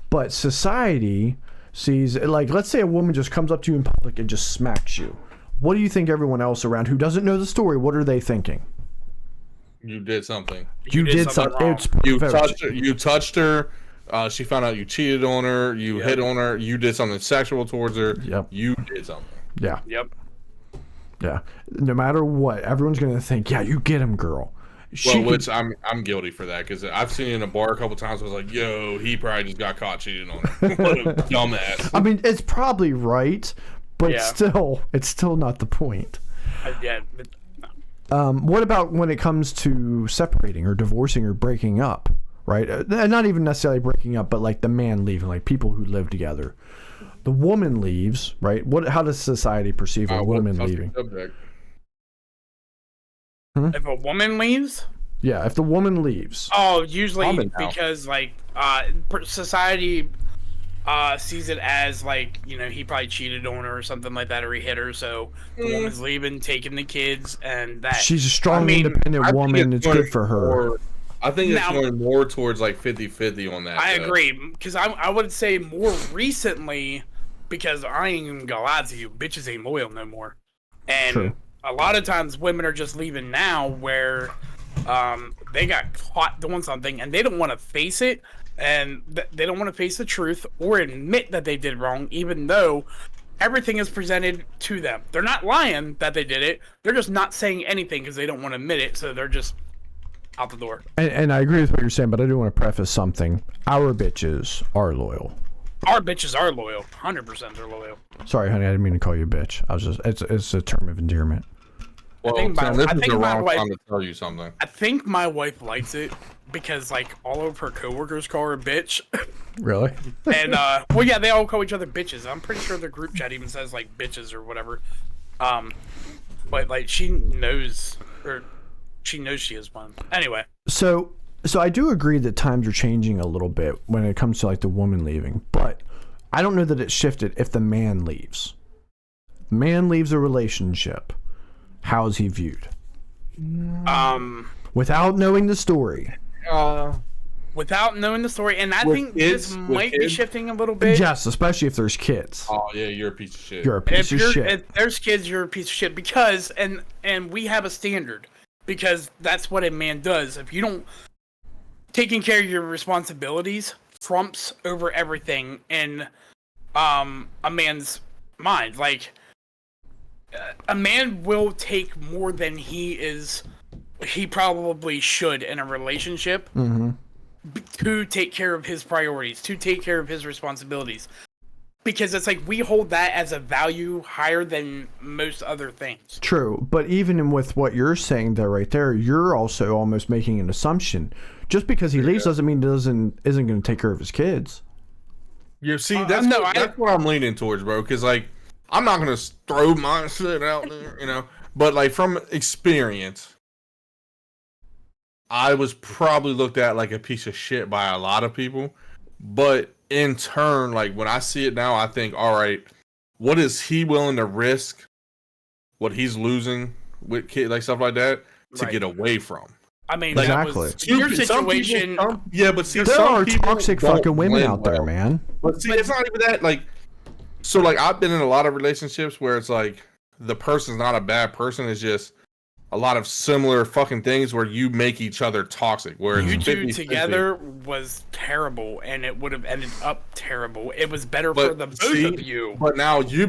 But society sees, like, let's say a woman just comes up to you in public and just smacks you. What do you think everyone else around who doesn't know the story, what are they thinking? You did something. You did something. You touched her. She found out you cheated on her. You hit on her. You did something sexual towards her. Yep. You did something. Yeah. Yep. Yeah. No matter what, everyone's going to think, yeah, you get him, girl. I'm guilty for that because I've seen it in a bar a couple times. I was like, yo, he probably just got caught cheating on her. What a dumbass. I mean, it's probably right, but Yeah. it's still not the point. Yeah. What about when it comes to separating or divorcing or breaking up, right? And not even necessarily breaking up, but like the man leaving, like people who live together. The woman leaves, right? How does society perceive a woman leaving? If a woman leaves, Yeah, if the woman leaves. oh, usually Common now. because like society sees it as like, you know, he probably cheated on her or something like that, or he hit her, so the woman's leaving, taking the kids, and that. She's a strong, I mean, independent I think woman. It's going good for her. I think it's Now- going more towards like 50-50 on that. I though. agree, because I would say more recently, because I ain't even gonna lie to you, bitches ain't loyal no more, and True. a lot of times women are just leaving now where they got caught doing something and they don't want to face it, and they don't want to face the truth or admit that they did wrong, even though everything is presented to them. They're not lying that they did it, they're just not saying anything because they don't want to admit it, so they're just out the door. And I agree with what you're saying, but I do want to preface something. Our bitches are loyal. Our bitches are loyal. 100% they're loyal. Sorry, honey, I didn't mean to call you a bitch. I was just it's a term of endearment. Well, think my- Tim, this I is think the my wrong wife- time to tell you something. I think my wife likes it because like all of her coworkers call her a bitch. Really? And well, yeah, they all call each other bitches. I'm pretty sure the group chat even says like bitches or whatever. But like she knows she is one. Anyway, So I do agree that times are changing a little bit when it comes to like the woman leaving, but I don't know that it's shifted if the man leaves. Man leaves a relationship. How is he viewed? Without knowing the story. without knowing the story, and I With think kids- this with might be kids? shifting a little bit. Yes, especially if there's kids. Oh yeah, you're a piece of shit. You're a piece of shit. If there's kids, you're a piece of shit because and we have a standard because that's what a man does. If you don't taking care of your responsibilities trumps over everything in a man's mind. Like a man will take more than he probably should in a relationship to take care of his priorities, to take care of his responsibilities. Because it's like we hold that as a value higher than most other things. True, but even with what you're saying there, right there, you're also almost making an assumption. Just because he leaves doesn't mean he isn't going to take care of his kids. You see, that's what I'm leaning towards, bro. Because like, I'm not gonna throw my shit out there, you know. But like from experience, I was probably looked at like a piece of shit by a lot of people. But in turn, like when I see it now, I think, all right, what is he willing to risk? What he's losing with kid, like stuff like that, to get away from? I mean, Exactly. that was your situation. But see, There some are people toxic don't fucking women blend out there, well. man. But see, it's not even that. Like, so like I've been in a lot of relationships where it's like the person's not a bad person. It's just a lot of similar fucking things where you make each other toxic. Where it's You two 50-50. together was terrible, and it would have ended up terrible. It was better for the both see, of you. But now you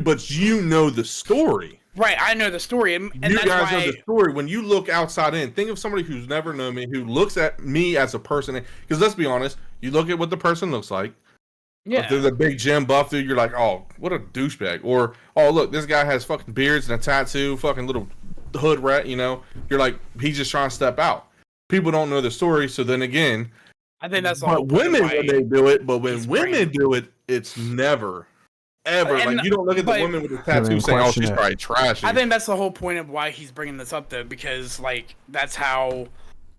know the story. Right, I know the story, and You that's guys why know the story. When you look outside in, think of somebody who's never known me, who looks at me as a person. Because let's be honest, you look at what the person looks like. If they're the big gym buff dude, you're like, oh, what a douchebag. Or, oh, look, this guy has fucking beards and a tattoo, fucking little hood rat, you know? You're like, he's just trying to step out. People don't know the story, so then again, I think that's the but whole point of women, why when they do it, but when he's women brave. do it, it's never, ever. And- Like, you don't look at the but- woman with the Don't even tattoo saying, oh, question she's it. probably trashy. I think that's the whole point of why he's bringing this up, though, because like that's how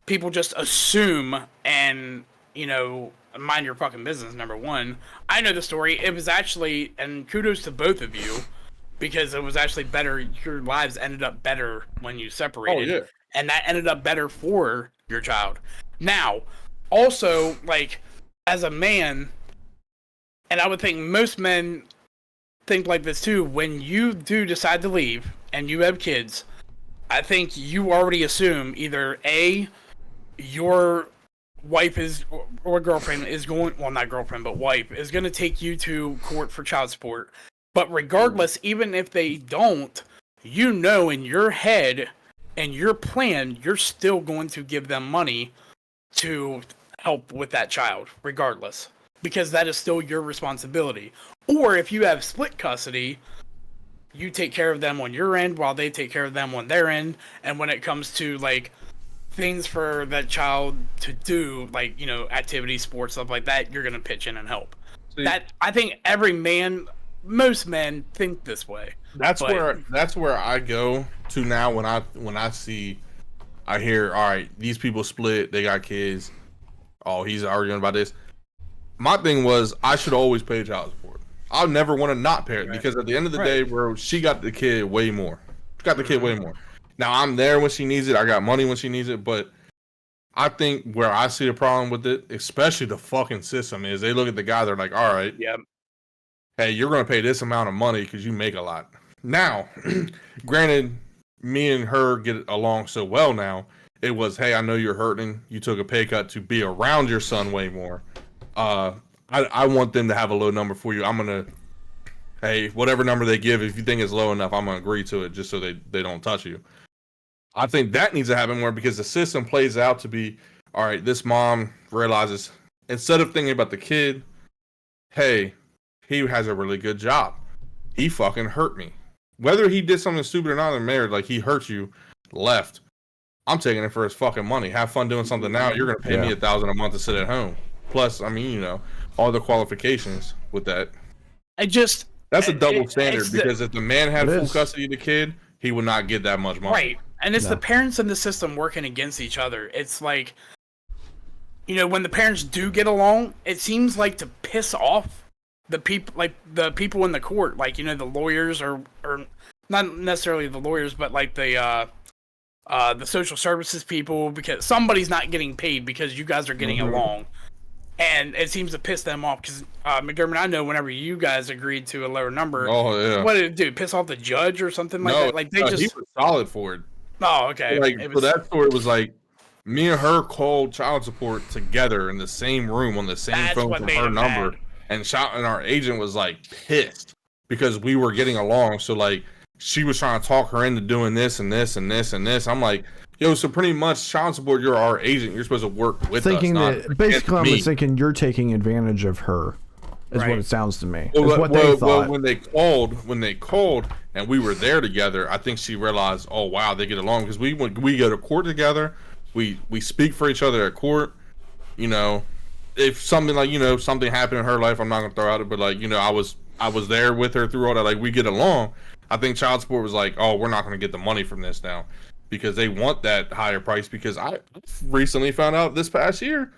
people just assume, and you know, mind your fucking business. Number one, I know the story. It was actually, and kudos to both of you, because it was actually better. Your lives ended up better when you separated, Oh, yeah. and that ended up better for your child. Now, also, like as a man, and I would think most men think like this too. When you do decide to leave and you have kids, I think you already assume either A, your wife is or girlfriend is going, well, not girlfriend, but wife is going to take you to court for child support. But regardless, even if they don't, you know in your head and your plan, you're still going to give them money to help with that child, regardless, because that is still your responsibility. Or if you have split custody, you take care of them on your end while they take care of them on their end. And when it comes to like things for that child to do, like, you know, activities, sports, stuff like that, you're gonna pitch in and help. See, that I think every man, most men think this way. That's where I go to now when I hear, all right, these people split, they got kids. Oh, he's arguing about this. My thing was, I should always pay child support. I'll never want to not pay it because at the end of the day, bro, she got the kid way more. She got the kid way more. Now I'm there when she needs it. I got money when she needs it, but I think where I see the problem with it, especially the fucking system, is they look at the guy, they're like, all right, hey, you're gonna pay this amount of money because you make a lot. Now, granted, me and her get along so well now. It was, hey, I know you're hurting. You took a pay cut to be around your son way more. I want them to have a low number for you. I'm gonna, hey, whatever number they give, if you think it's low enough, I'm gonna agree to it just so they don't touch you. I think that needs to happen more because the system plays out to be, all right, this mom realizes, instead of thinking about the kid, hey, he has a really good job. He fucking hurt me. Whether he did something stupid or not, they're married, like he hurt you, left. I'm taking it for his fucking money. Have fun doing something now. You're gonna pay me $1,000 a month to sit at home. Plus, I mean, you know, all the qualifications with that. That's a double standard because if the man had full custody of the kid, he would not get that much money. Right. And it's the parents and the system working against each other. It's like, you know, when the parents do get along, it seems like to piss off the people, like the people in the court, like, you know, the lawyers or not necessarily the lawyers, but like the social services people, because somebody's not getting paid because you guys are getting along. And it seems to piss them off because, McDermott, I know whenever you guys agreed to a lower number, what did it do? Piss off the judge or something like that? Like, he was solid for it. Oh, okay. Like, so that story was like, me and her called child support together in the same room on the same phone from her number. And our agent was like pissed because we were getting along. So like, she was trying to talk her into doing this and this and this and this. I'm like, yo, so pretty much child support, you're our agent. You're supposed to work with us. Basically, I was thinking you're taking advantage of her. Is what it sounds to me. Well, when they called, and we were there together, I think she realized, oh wow, they get along because we go to court together. We speak for each other at court. You know, if something like, you know, something happened in her life, I'm not gonna throw out it, but like, you know, I was there with her through all that. Like, we get along. I think child support was like, oh, we're not gonna get the money from this now because they want that higher price. Because I recently found out this past year,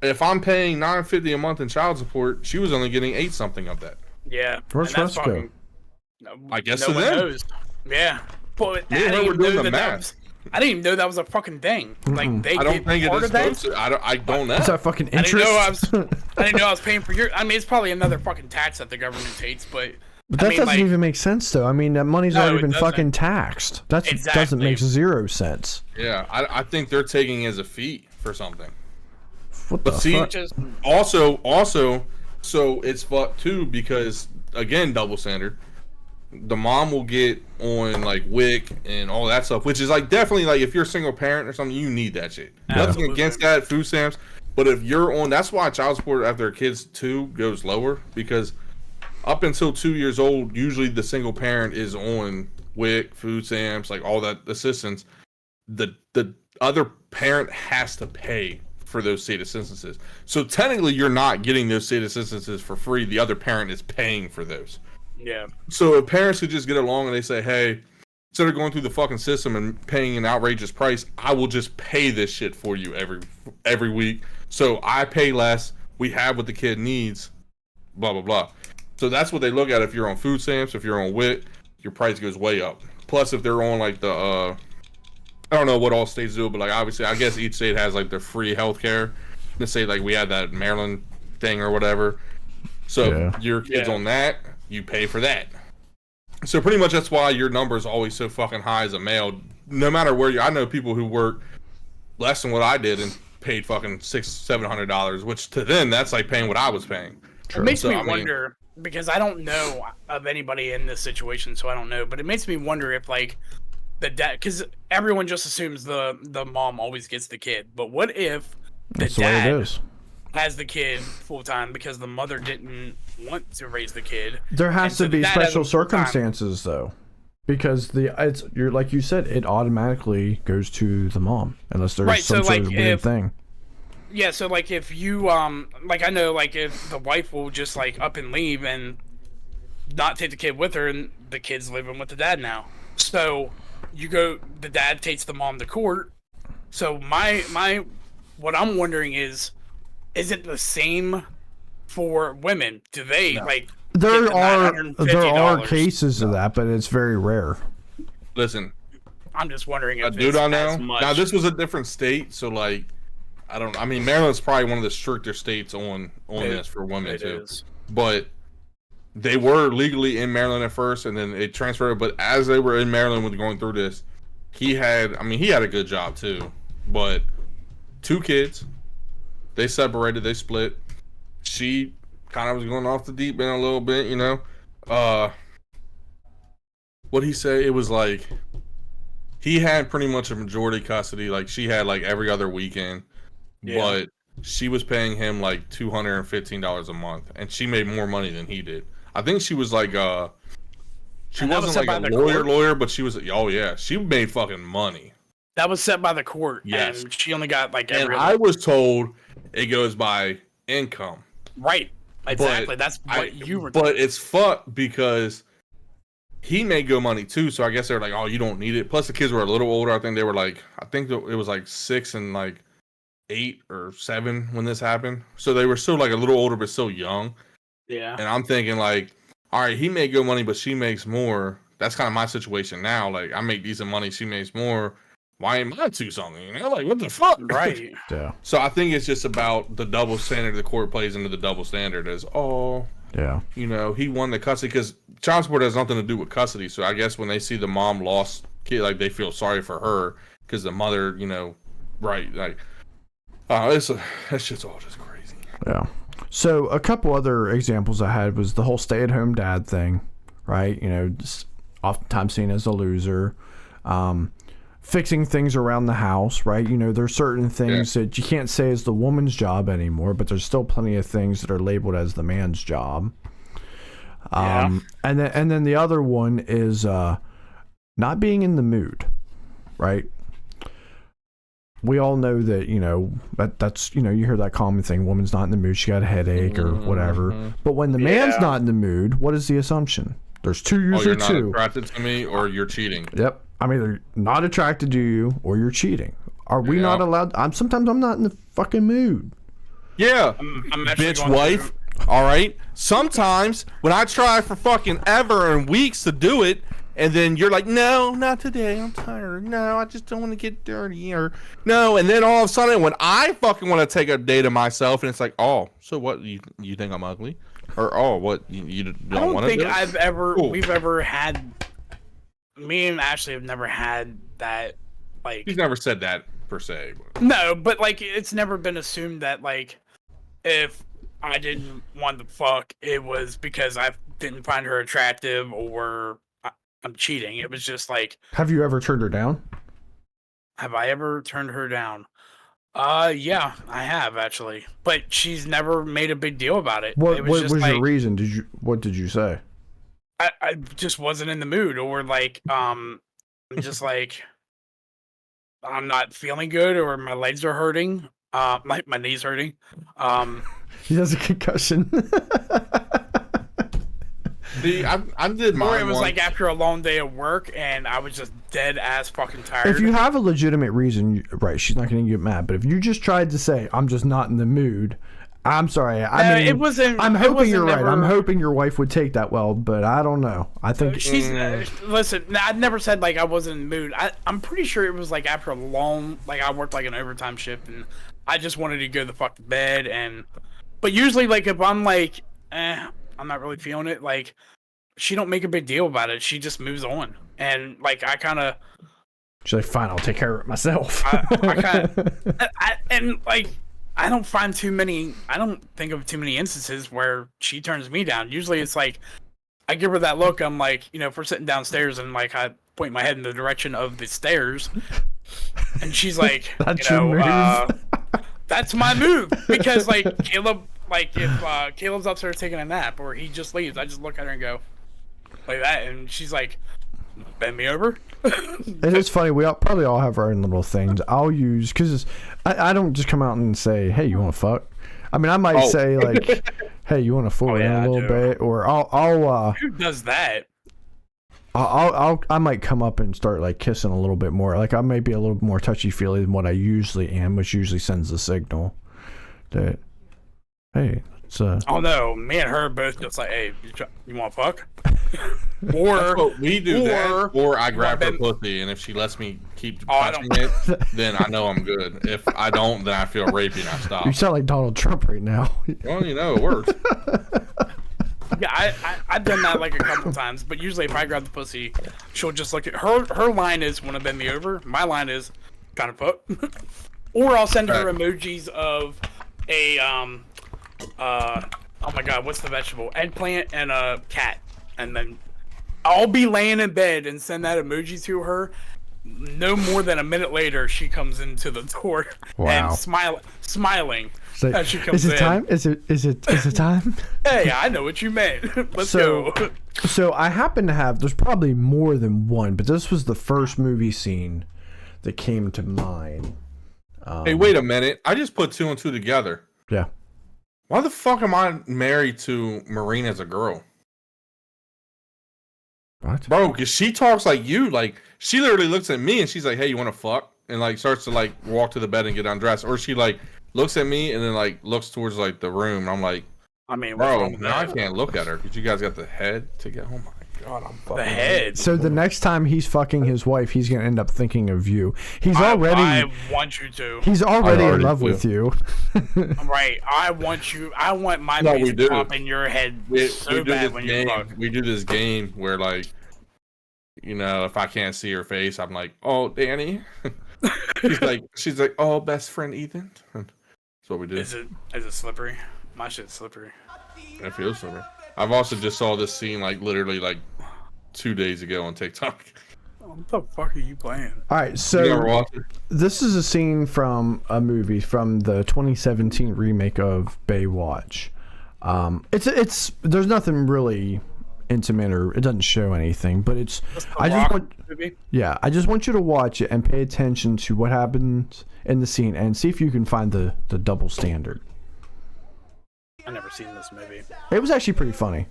if I'm paying $950 a month in child support, she was only getting $8 something of that. Yeah, where's Fresco? I guess no to one them. knows. Yeah, but I didn't even know that was a fucking thing. Like, I don't think it is supposed to. I don't know. Is that fucking interest? I didn't know I was paying for your. I mean, it's probably another fucking tax that the government takes, but that doesn't even make sense, though. I mean, that money's already been fucking taxed. That doesn't make zero sense. Yeah, I think they're taking it as a fee for something. What the fuck? Also, so it's fucked too because, again, double standard. The mom will get on like WIC and all that stuff, which is like definitely like if you're a single parent or something, you need that shit. Nothing against that, food stamps. But if you're on, that's why child support after a kid's 2 goes lower, because up until 2 years old, usually the single parent is on WIC, food stamps, like all that assistance. The other parent has to pay for those state assistances. So technically you're not getting those state assistances for free. The other parent is paying for those. Yeah. So if parents could just get along and they say, hey, instead of going through the fucking system and paying an outrageous price, I will just pay this shit for you every week. So I pay less. We have what the kid needs. Blah, blah, blah. So that's what they look at. If you're on food stamps, if you're on WIC, your price goes way up. Plus, if they're on like the, I don't know what all states do, but like obviously, I guess each state has like the free healthcare. Let's say like we had that Maryland thing or whatever. So your kid's on that, you pay for that. So pretty much that's why your number is always so fucking high as a male. No matter where you, I know people who work less than what I did and paid fucking $600-700, which to them that's like paying what I was paying. It makes me wonder, because I don't know of anybody in this situation, so I don't know. But it makes me wonder if like the dad, because everyone just assumes the mom always gets the kid. But what if the dad has the kid full time because the mother didn't want to raise the kid. There has And to so be that has special a full-time- circumstances though, because you're like you said, it automatically goes to the mom unless there's Right, some so, sort like, of weird thing. Yeah, so like if you like I know like if the wife will just like up and leave and not take the kid with her, and the kid's living with the dad now. So the dad takes the mom to court. So my what I'm wondering is it the same for women? Do they like There get the are $950? cases of that, but it's very rare. Listen, I'm just wondering a if dude it's I know. as much. Now this was a different state, so like, I mean, Maryland's probably one of the stricter states on this for women it too. is. But they were legally in Maryland at first, and then it transferred. But as they were in Maryland with going through this, he had a good job too. But 2 kids, they separated, they split. She kind of was going off the deep end a little bit, you know. What'd he say? It was like he had pretty much a majority custody. Like she had like every other weekend, but she was paying him like $215 a month, and she made more money than he did. I think she was like she And that was wasn't set like by a the lawyer, court? but she was. Oh yeah, she made fucking money. That was set by the court, Yes. and she only got like And every I was told it goes by income. right. Exactly. But That's what you were. But it's fucked because he made good money too. So I guess they're like, oh, you don't need it. Plus the kids were a little older. I think they were like, it was like 6 and like 8 or 7 when this happened. So they were still like a little older, but still young. Yeah. And I'm thinking like, all right, he made good money, but she makes more. That's kind of my situation now. Like I make decent money, she makes more. Why ain't mine too something? You know, like what the fuck? Right. Yeah. So I think it's just about the double standard the court plays into the double standard as, Yeah. you know, he won the custody because child support has nothing to do with custody. So I guess when they see the mom lost kid, like they feel sorry for her because the mother, you know, right? Like, that shit's all just crazy. Yeah. So a couple other examples I had was the whole stay-at-home dad thing, right? You know, just oftentimes seen as a loser. Fixing things around the house, right? You know, there's certain things that you can't say is the woman's job anymore, but there's still plenty of things that are labeled as the man's job. And then the other one is not being in the mood, right? We all know that, you know, that's, you know, you hear that common thing, woman's not in the mood, she got a headache or whatever. But when the man's not in the mood, what is the assumption? There's usually you're two. not attracted to me or you're cheating. Yep. I'm either not attracted to you or you're cheating. Are we not allowed? Sometimes I'm not in the fucking mood. Yeah, I'm actually bitch going wife. All right. Sometimes when I try for fucking ever and weeks to do it, and then you're like, no, not today. I'm tired. No, I just don't want to get dirty. Or no, and then all of a sudden, when I fucking want to take a day to myself, and it's like, oh, so what? You think I'm ugly? Or oh, what? You don't want to do it? We've ever had. Me and Ashley have never had that. Like, He's never said that per se. no, but like, it's never been assumed that like, if I didn't want to fuck, it was because I didn't find her attractive or I'm cheating. It was just like, Have you ever turned her down? have I ever turned her down? Yeah, I have actually, but she's never made a big deal about it. What It was just your like, reason? What did you say? I just wasn't in the mood, or like, I'm just like, I'm not feeling good, or my legs are hurting, my knees hurting. He has a concussion. See, I did mine. Or it was once. like after a long day of work, and I was just dead ass fucking tired. If you have a legitimate reason, right, she's not going to get mad. But if you just tried to say, I'm just not in the mood, I'm sorry. I mean, it wasn't. I'm it hoping wasn't you're right. never- I'm hoping your wife would take that well, but I don't know. I think She's listen. I never said like I wasn't in the mood. I'm pretty sure it was like after a long, like I worked like an overtime shift, and I just wanted to go the fuck to bed. But usually, like if I'm like, I'm not really feeling it. Like she don't make a big deal about it. She just moves on, and like I kind of, she's like, fine, I'll take care of it myself. and like. I don't think of too many instances where she turns me down. Usually it's like, I give her that look. I'm like, you know, if we're sitting downstairs and like I point my head in the direction of the stairs, and she's like, That's you know, your move. that's my move because like Like if Caleb's upstairs taking a nap or he just leaves, I just look at her and go like that, and she's like, "Bend me over." It is funny. We probably all have our own little things. I'll use because I don't just come out and say, "Hey, you want to fuck?" I mean, I might say like, "Hey, you want to fool around a little bit?" Or I'll Who does that? I might come up and start like kissing a little bit more. Like I may be a little more touchy feely than what I usually am, which usually sends the signal that, hey, it's Oh no, me and her both just like, "Hey, you want to fuck?" Or we do that, or I grab her pussy, and if she lets me keep touching it, then I know I'm good. If I don't, then I feel rapey and I stop. You sound like Donald Trump right now. Well, you know, it works. Yeah, I've done that like a couple times, but usually if I grab the pussy, she'll just look at her line is "want to bend me over." My line is "kind of fuck," or I'll send her emojis of a oh my god, what's the vegetable? Eggplant and a cat, and then I'll be laying in bed and send that emoji to her. No more than a minute later, she comes into the door and smiling as she comes in. Is it time? Is it time? Hey, I know what you meant. Let's go. So I happen to have. There's probably more than one, but this was the first movie scene that came to mind. Hey, wait a minute! I just put 2 and 2 together. Yeah. Why the fuck am I married to Marine as a girl? What? Bro, because she talks like you. Like, she literally looks at me and she's like, "Hey, you want to fuck?" And like starts to like walk to the bed and get undressed. Or she like looks at me and then like looks towards like the room. And I'm like, I mean, bro, now I can't look at her because you guys got the head together. Oh my god, I'm fucking the head. So the next time he's fucking his wife, he's gonna end up thinking of you. I want you to. He's already in love with you. Right. I want my face to pop in your head so bad when you fuck. We do this game where like, you know, if I can't see her face, I'm like, "Oh, Danny." she's like, "Oh, best friend Ethan." That's what we do. Is it slippery? My shit's slippery. It feels slippery. I've also just saw this scene like literally like 2 days ago on TikTok. What the fuck are you playing? All right, so this is a scene from a movie from the 2017 remake of Baywatch. It's there's nothing really intimate or it doesn't show anything, but it's I just want you to watch it and pay attention to what happens in the scene and see if you can find the double standard. I've never seen this movie. It was actually pretty funny.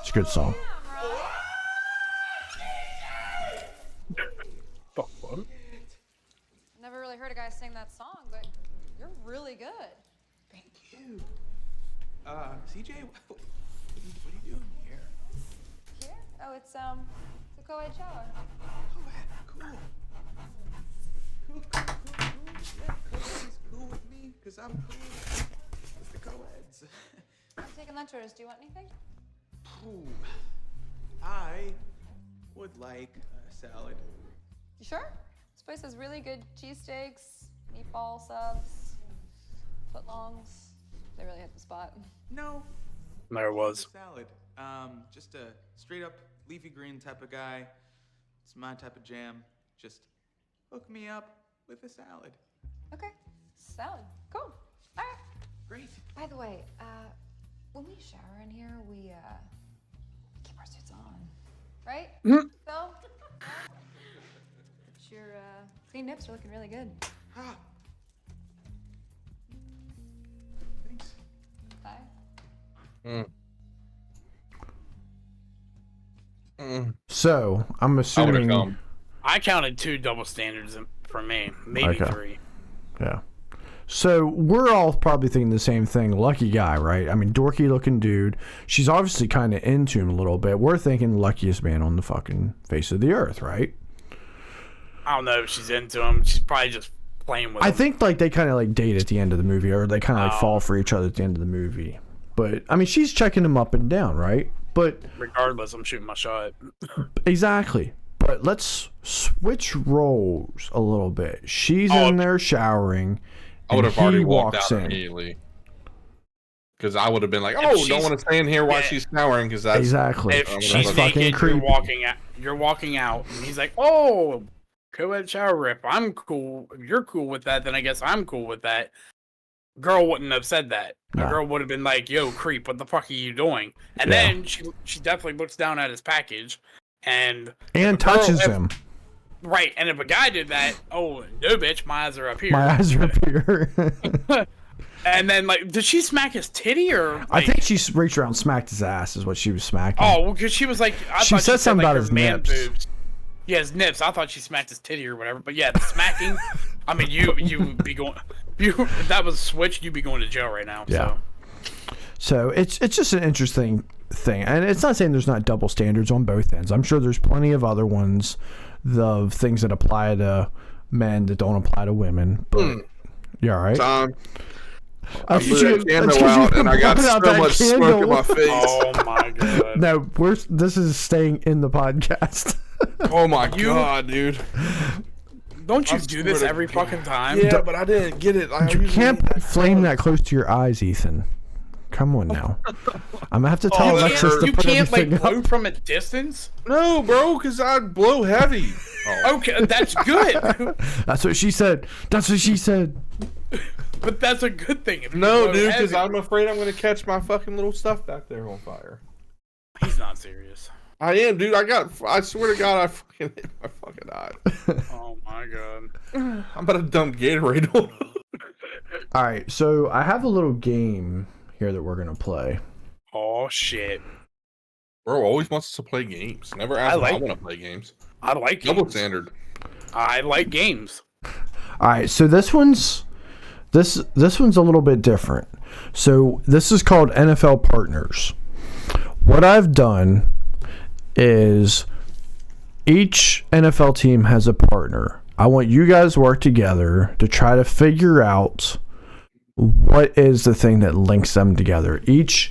It's a good song. Never really heard a guy sing that song, but you're really good. Thank you. CJ, what are you doing here? Here? Oh, it's a co-ed shower. Cool. Yeah, co-ed's cool with me, because I'm cool with the co-eds. I'm taking lunch orders. Do you want anything? Ooh, I would like a salad. You sure? This place has really good cheesesteaks, meatball subs, footlongs. They really hit the spot. No. There was. Salad. Just a straight up leafy green type of guy. It's my type of jam. Just hook me up with a salad. Okay. Salad. Cool. All right. Great. By the way, when we shower in here, we keep our suits on, right? Phil? Your clean nips are looking really good. Ah. Thanks. Bye. So I'm assuming I counted 2 double standards for me, maybe 3. Yeah. So we're all probably thinking the same thing. Lucky guy, right? I mean, dorky looking dude. She's obviously kind of into him a little bit. We're thinking luckiest man on the fucking face of the earth, right? I don't know if she's into him. She's probably just playing with him. I think like they kind of like date at the end of the movie, or they kind of like fall for each other at the end of the movie. But I mean, she's checking him up and down, right? But regardless, I'm shooting my shot. Exactly. But let's switch roles a little bit. She's in there showering. I would have already walked out in. immediately. Because I would have been like, oh, don't want to stay in here while she's showering because that's Exactly. If That's she's fucking naked, creepy. you're walking out, and he's like, "Oh, co-ed shower rip. I'm cool. If you're cool with that, then I guess I'm cool with that." Girl wouldn't have said that. The No. girl would have been like, "Yo, creep, what the fuck are you doing?" And Yeah. then she definitely looks down at his package, and touches if- him. right. And if a guy did that, oh no, bitch, my eyes are up here. My eyes are up here. And then like, did she smack his titty or? I Like, think she reached around and smacked his ass is what she was smacking. Oh, well, because she was like, She thought said something like, about her his man nips. boobs. Yeah, his nips. I thought she smacked his titty or whatever. But yeah, the smacking. I mean, you would be going. If that was switched, you'd be going to jail right now. Yeah. So it's just an interesting thing, and it's not saying there's not double standards on both ends. I'm sure there's plenty of other ones, of things that apply to men that don't apply to women. But you all right? time. I blew that candle out and I got so much smoke in my face. Oh my god. No, this is staying in the podcast. Oh my god, dude. Don't you I do this swear to every God. fucking time? Yeah, but I didn't get it. You can't put flame that close to your eyes, Ethan. Come on now. I'm gonna have to tell Oh, that Alexis hurt. to You put can't like everything blow up. from a distance. No, bro, because I blow heavy. Oh. Okay, that's good. That's what she said. That's what she said. But that's a good thing. If you No, blow dude, because heavy. I'm afraid I'm going to catch my fucking little stuff back there on fire. He's not serious. I am, dude. I swear to God, I fucking hit my fucking eye. Oh my god. I'm about to dump Gatorade on. All right, so I have a little game here that we're gonna play. Oh shit. Bro always wants us to play games. Never asked if I want to play games. I like Double games. standard. I like games. All right, so this one's a little bit different. So this is called NFL Partners. What I've done is each NFL team has a partner. I want you guys to work together to try to figure out what is the thing that links them together. Each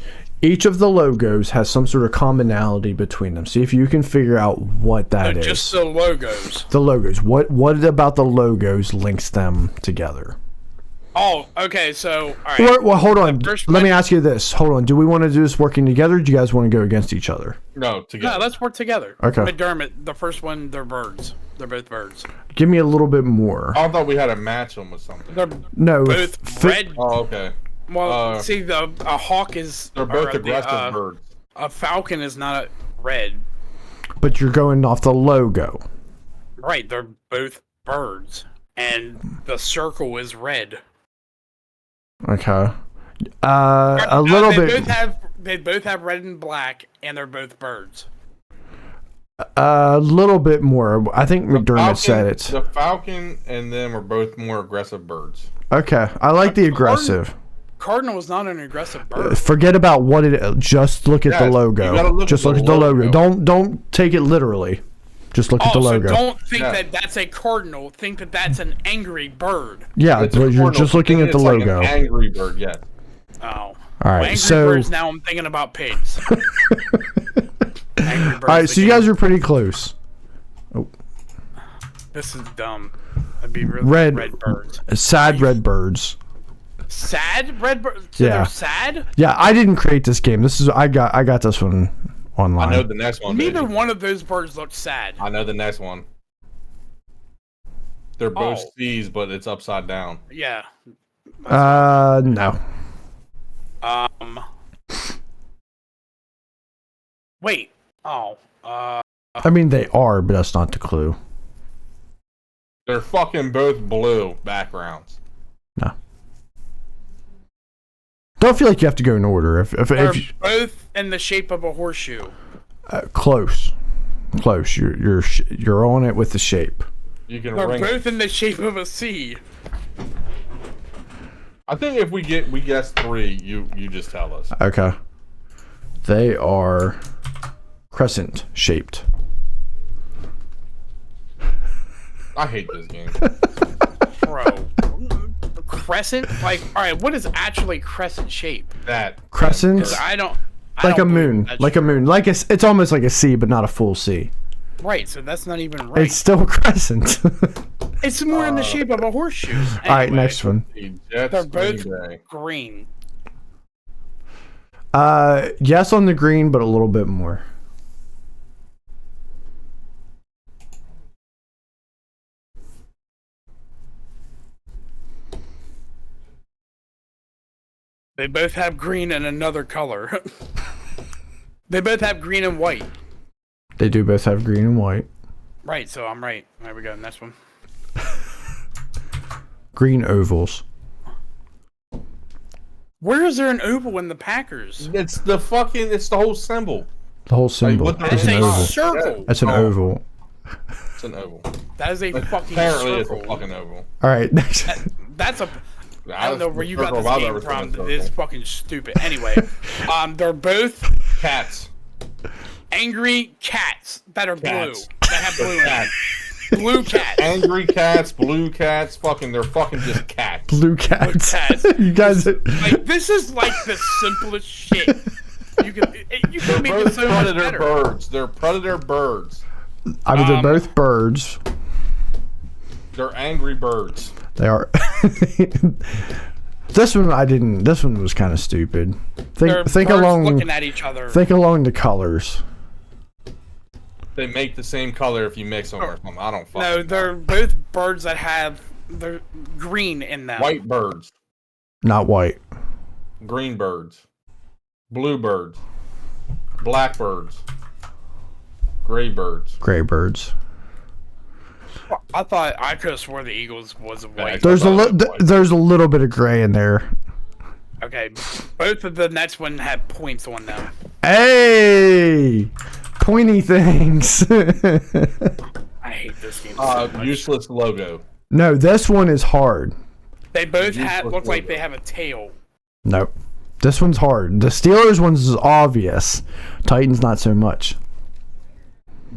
of the logos has some sort of commonality between them. See if you can figure out what that is. Just the logos. The logos. What about the logos links them together? Oh, okay. So, all right. Well, hold on. first Let one- me ask you this. Hold on. Do we want to do this working together? Or do you guys want to go against each other? No, No, together. let's work together. Okay. McDermott, the first one, they're birds. They're both birds. Give me a little bit more. I thought we had to match them with something. They're No. both red. Oh, okay. Well, see, a hawk is. They're both or aggressive birds. A falcon is not red. But you're going off the logo. Right, they're both birds. And the circle is red. Okay. A little bit. They both have red and black, and they're both birds. A little bit more. I think McDermott said it. The falcon and them are both more aggressive birds. Okay. I like the aggressive. Cardinal is not an aggressive bird. Forget about what it. Just look at the Yes, you logo. gotta look Just at look the at the logo. logo. Don't take it literally. Just look at the Oh, so logo. don't think Yeah. that that's a cardinal. Think that that's an angry bird. Yeah, It's a but you're cardinal. just looking at the It's like logo. an angry bird, yes. Oh. All right, Angry so birds. Now I'm thinking about pigs. Angry birds. all right, so you guys are pretty close. This is dumb. That'd be really Red- red birds. Sad red birds. Sad red birds. So Yeah. they're sad. Yeah, I didn't create this game. This is I got this one online. I know the next one. Neither baby. one of those birds look sad. I know the next one. They're both Oh. C's, but it's upside down. Yeah. No. Wait. Oh. I mean they are, but that's not the clue. They're fucking both blue backgrounds. No. Don't feel like you have to go in order. If They're you, both in the shape of a horseshoe. close. You're on it with the shape. You can They're ring. both in the shape of a C. I think if we guess 3, you just tell us. Okay. They are crescent shaped. I hate this game. Bro. Crescent? Like, alright, what is actually crescent shape? That Crescent, 'Cause I don't like a believe moon, that's like a true. moon, like it's almost like a C, but not a full C. Right, so that's not even right. It's still a crescent. It's more in the shape of a horseshoe. All right, Anyway, next one. the Jets They're both Green Bay. green. Yes on the green, but a little bit more. They both have green and another color. They both have green and white. They do both have green and white. Right, so I'm right. There we go. Next one. Green ovals. Where is there an oval in the Packers? It's the whole symbol. The whole symbol. what the- It's That's an a oval. circle. That's an oval. It's an oval. That is a fucking Apparently, circle. it's a fucking oval. All right. Next. That's a. I don't know where you got Circle this I've game ever seen from. a circle. It's fucking stupid. Anyway, they're both Cats. angry cats that are Cats. blue. That have blue in Cats. it. Blue cats. Angry cats, blue cats, they're fucking just cats. Blue cats. cats. You guys. Like this is like the simplest shit. You can make it Both so much predator better. birds. They're predator birds. I mean, they're both birds. They're angry birds. They are. This one I didn't. This one was kind of stupid. They're Think birds along. looking at each other. Think along the colors. They make the same color if you mix them or something. I don't fucking No, know. they're both birds that have the green in them. White birds, Not white. green birds, blue birds, black birds, gray birds. Gray birds. I thought I could have swore the Eagles was a white. There's thought it was white. there's a little bit of gray in there. Okay, both of the next one had points on them. Hey, pointy things. I hate this game so much. Useless logo. No, this one is hard. They both Useless look like logo. they have a tail. Nope. This one's hard. The Steelers one's obvious. Titans not so much.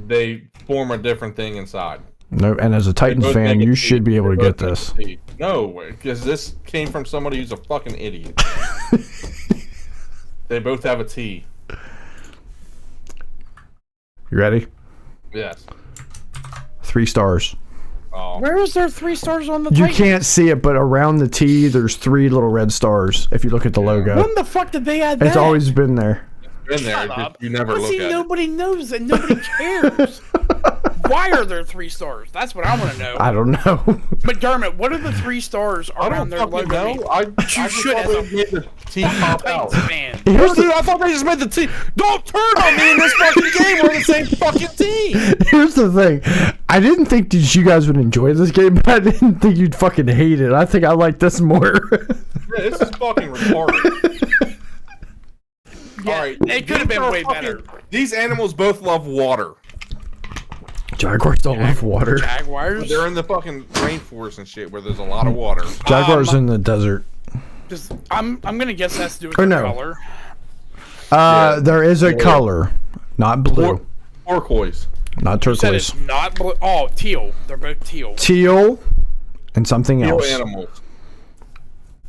They form a different thing inside. No, and as a Titans Both fan, make a you T. should be able to They get both make this. a T. No, because this came from somebody who's a fucking idiot. They both have a T. You ready? Yes. 3 stars. Oh. Where is there 3 stars on the You Titans? can't see it, but around the T, there's 3 little red stars. If you look at the logo, When the fuck did they add that? it's always been there. Been there, Shut just up. you never But look see, at it. nobody knows and nobody cares. Why are there 3 stars? That's what I want to know. I don't know. McDermott, what are the 3 stars I around don't their fucking logo? know. I just should thought as they made the T pop out. Titans fan. Here's Dude, the, I thought they just made the T. Don't turn on me in this fucking game. We're the same fucking team. here's the thing. I didn't think that you guys would enjoy this game, but I didn't think you'd fucking hate it. I think I like this more. Yeah, this is fucking retarded. Yeah, All right, it could have these been are way fucking- better. These animals both love water. Jaguars don't love water. Jaguars. They're in the fucking rainforest and shit where there's a lot of water. Jaguars in the desert. Just, I'm gonna guess that's to do with Or the no. color. There is a color, not blue, Turquoise. not Said turquoise. it's not blue. Oh, teal. They're both teal. Teal and something Teal else. animals.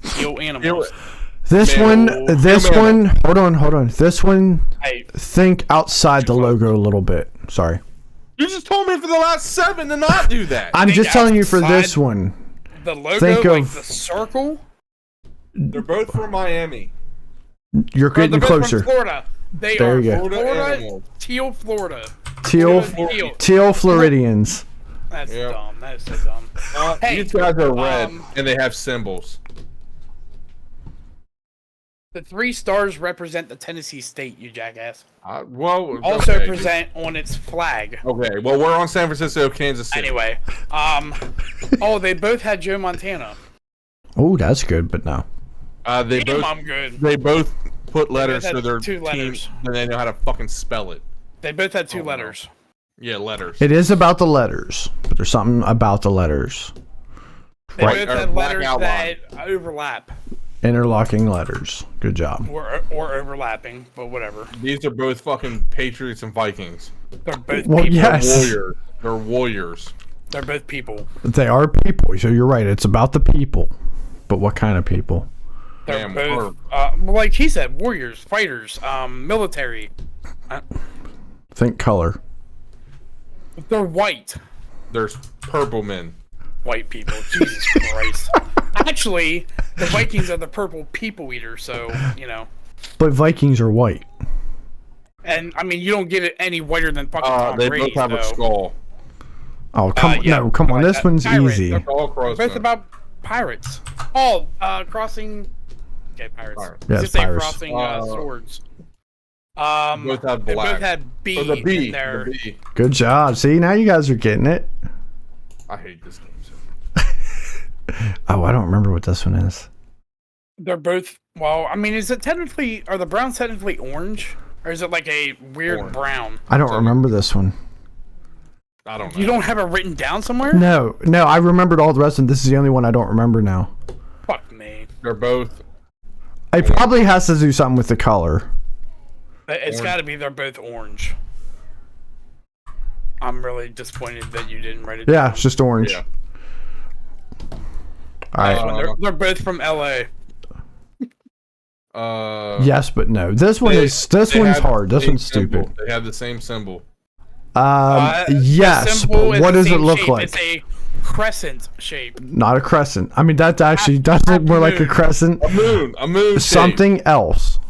Teal animals. This Mammal. one, this Mammal. one, hold on. This one, Hey, think outside the logo a little bit. Sorry. You just told me for the last 7 to not do that. I'm Think just telling you for outside- this one. the logo, Think like of- the circle. They're both from Miami. You're They're getting both from closer. Florida. They There are you go. Florida animals. teal Florida. Teal, Teal. teal Floridians. That's Yeah. dumb. That is so dumb. Hey, These guys are red um, and they have symbols. The 3 stars represent the Tennessee State, you jackass. Well, Also okay. present on its flag. Okay, well, we're on San Francisco, Kansas City. Anyway, oh, they both had Joe Montana. Oh, that's good, but no. They Damn, both I'm good. they both put letters had so their 2 letters. team, and they know how to fucking spell it. They both had 2 Oh, no. letters. Yeah, letters. It is about the letters, but there's something about the letters. They Right, both or had black letters outline. that overlap Interlocking letters. Good job. or overlapping, but whatever. These are both fucking Patriots and Vikings. They're both Well, people. yes. Warriors. They're warriors. They're both people. They are people, so you're right. It's about the people. But what kind of people? They're Damn, both, like he said, warriors, fighters, military. Think color. They're white. There's purple men. White people. Jesus Christ. Actually, the Vikings are the purple people eater, so, you know. But Vikings are white. And I mean, you don't get it any whiter than fucking Tom They Brady. both have a though. skull. Oh, come on. yeah. No, come on. This Pirate. one's easy. They're all Both crossbones. about pirates. Oh, crossing. Okay, pirates. Pirates. Yes, Just say pirates. crossing Both swords. have They black. both had B, Or the B. in there. The B. Good job. See, now you guys are getting it. I hate this game so. Oh, I don't remember what this one is. They're both. Well, I mean, is it technically? Are the browns technically orange, or is it like a weird Orange. brown? I don't remember this one. I don't know. You don't have it written down somewhere? No, I remembered all the rest of them. This is the only one I don't remember now. Fuck me. They're both. It probably has to do something with the color. It's Orange. got to be they're both orange. I'm really disappointed that you didn't write it down. Yeah, it's just orange. Yeah. All right. They're both from LA. Yes, but no. This one is. This they one's have the hard. This same one's symbol. stupid. They have the same symbol. The Yes, symbol but is what the does it same look shape. like? It's a crescent shape. Not a crescent. I mean, that actually does look more like a moon. crescent. A moon. Shape.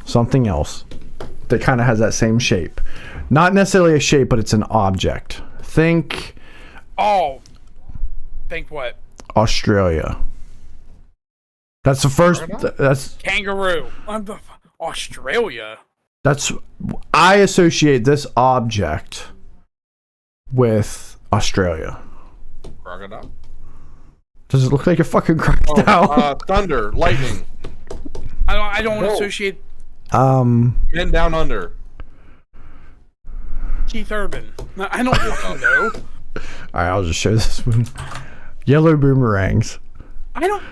Something else that kind of has that same shape. Not necessarily a shape, but it's an object. Think Oh. Think what? Australia. That's the first. That's Kangaroo. Australia. I associate this object with Australia. Crocodile. Does it look like a fucking crocodile? Thunder. Lightning. I don't No. associate Men down under. Keith Urban. No, I don't know. All right, I'll just show this one. Yellow boomerangs. I don't.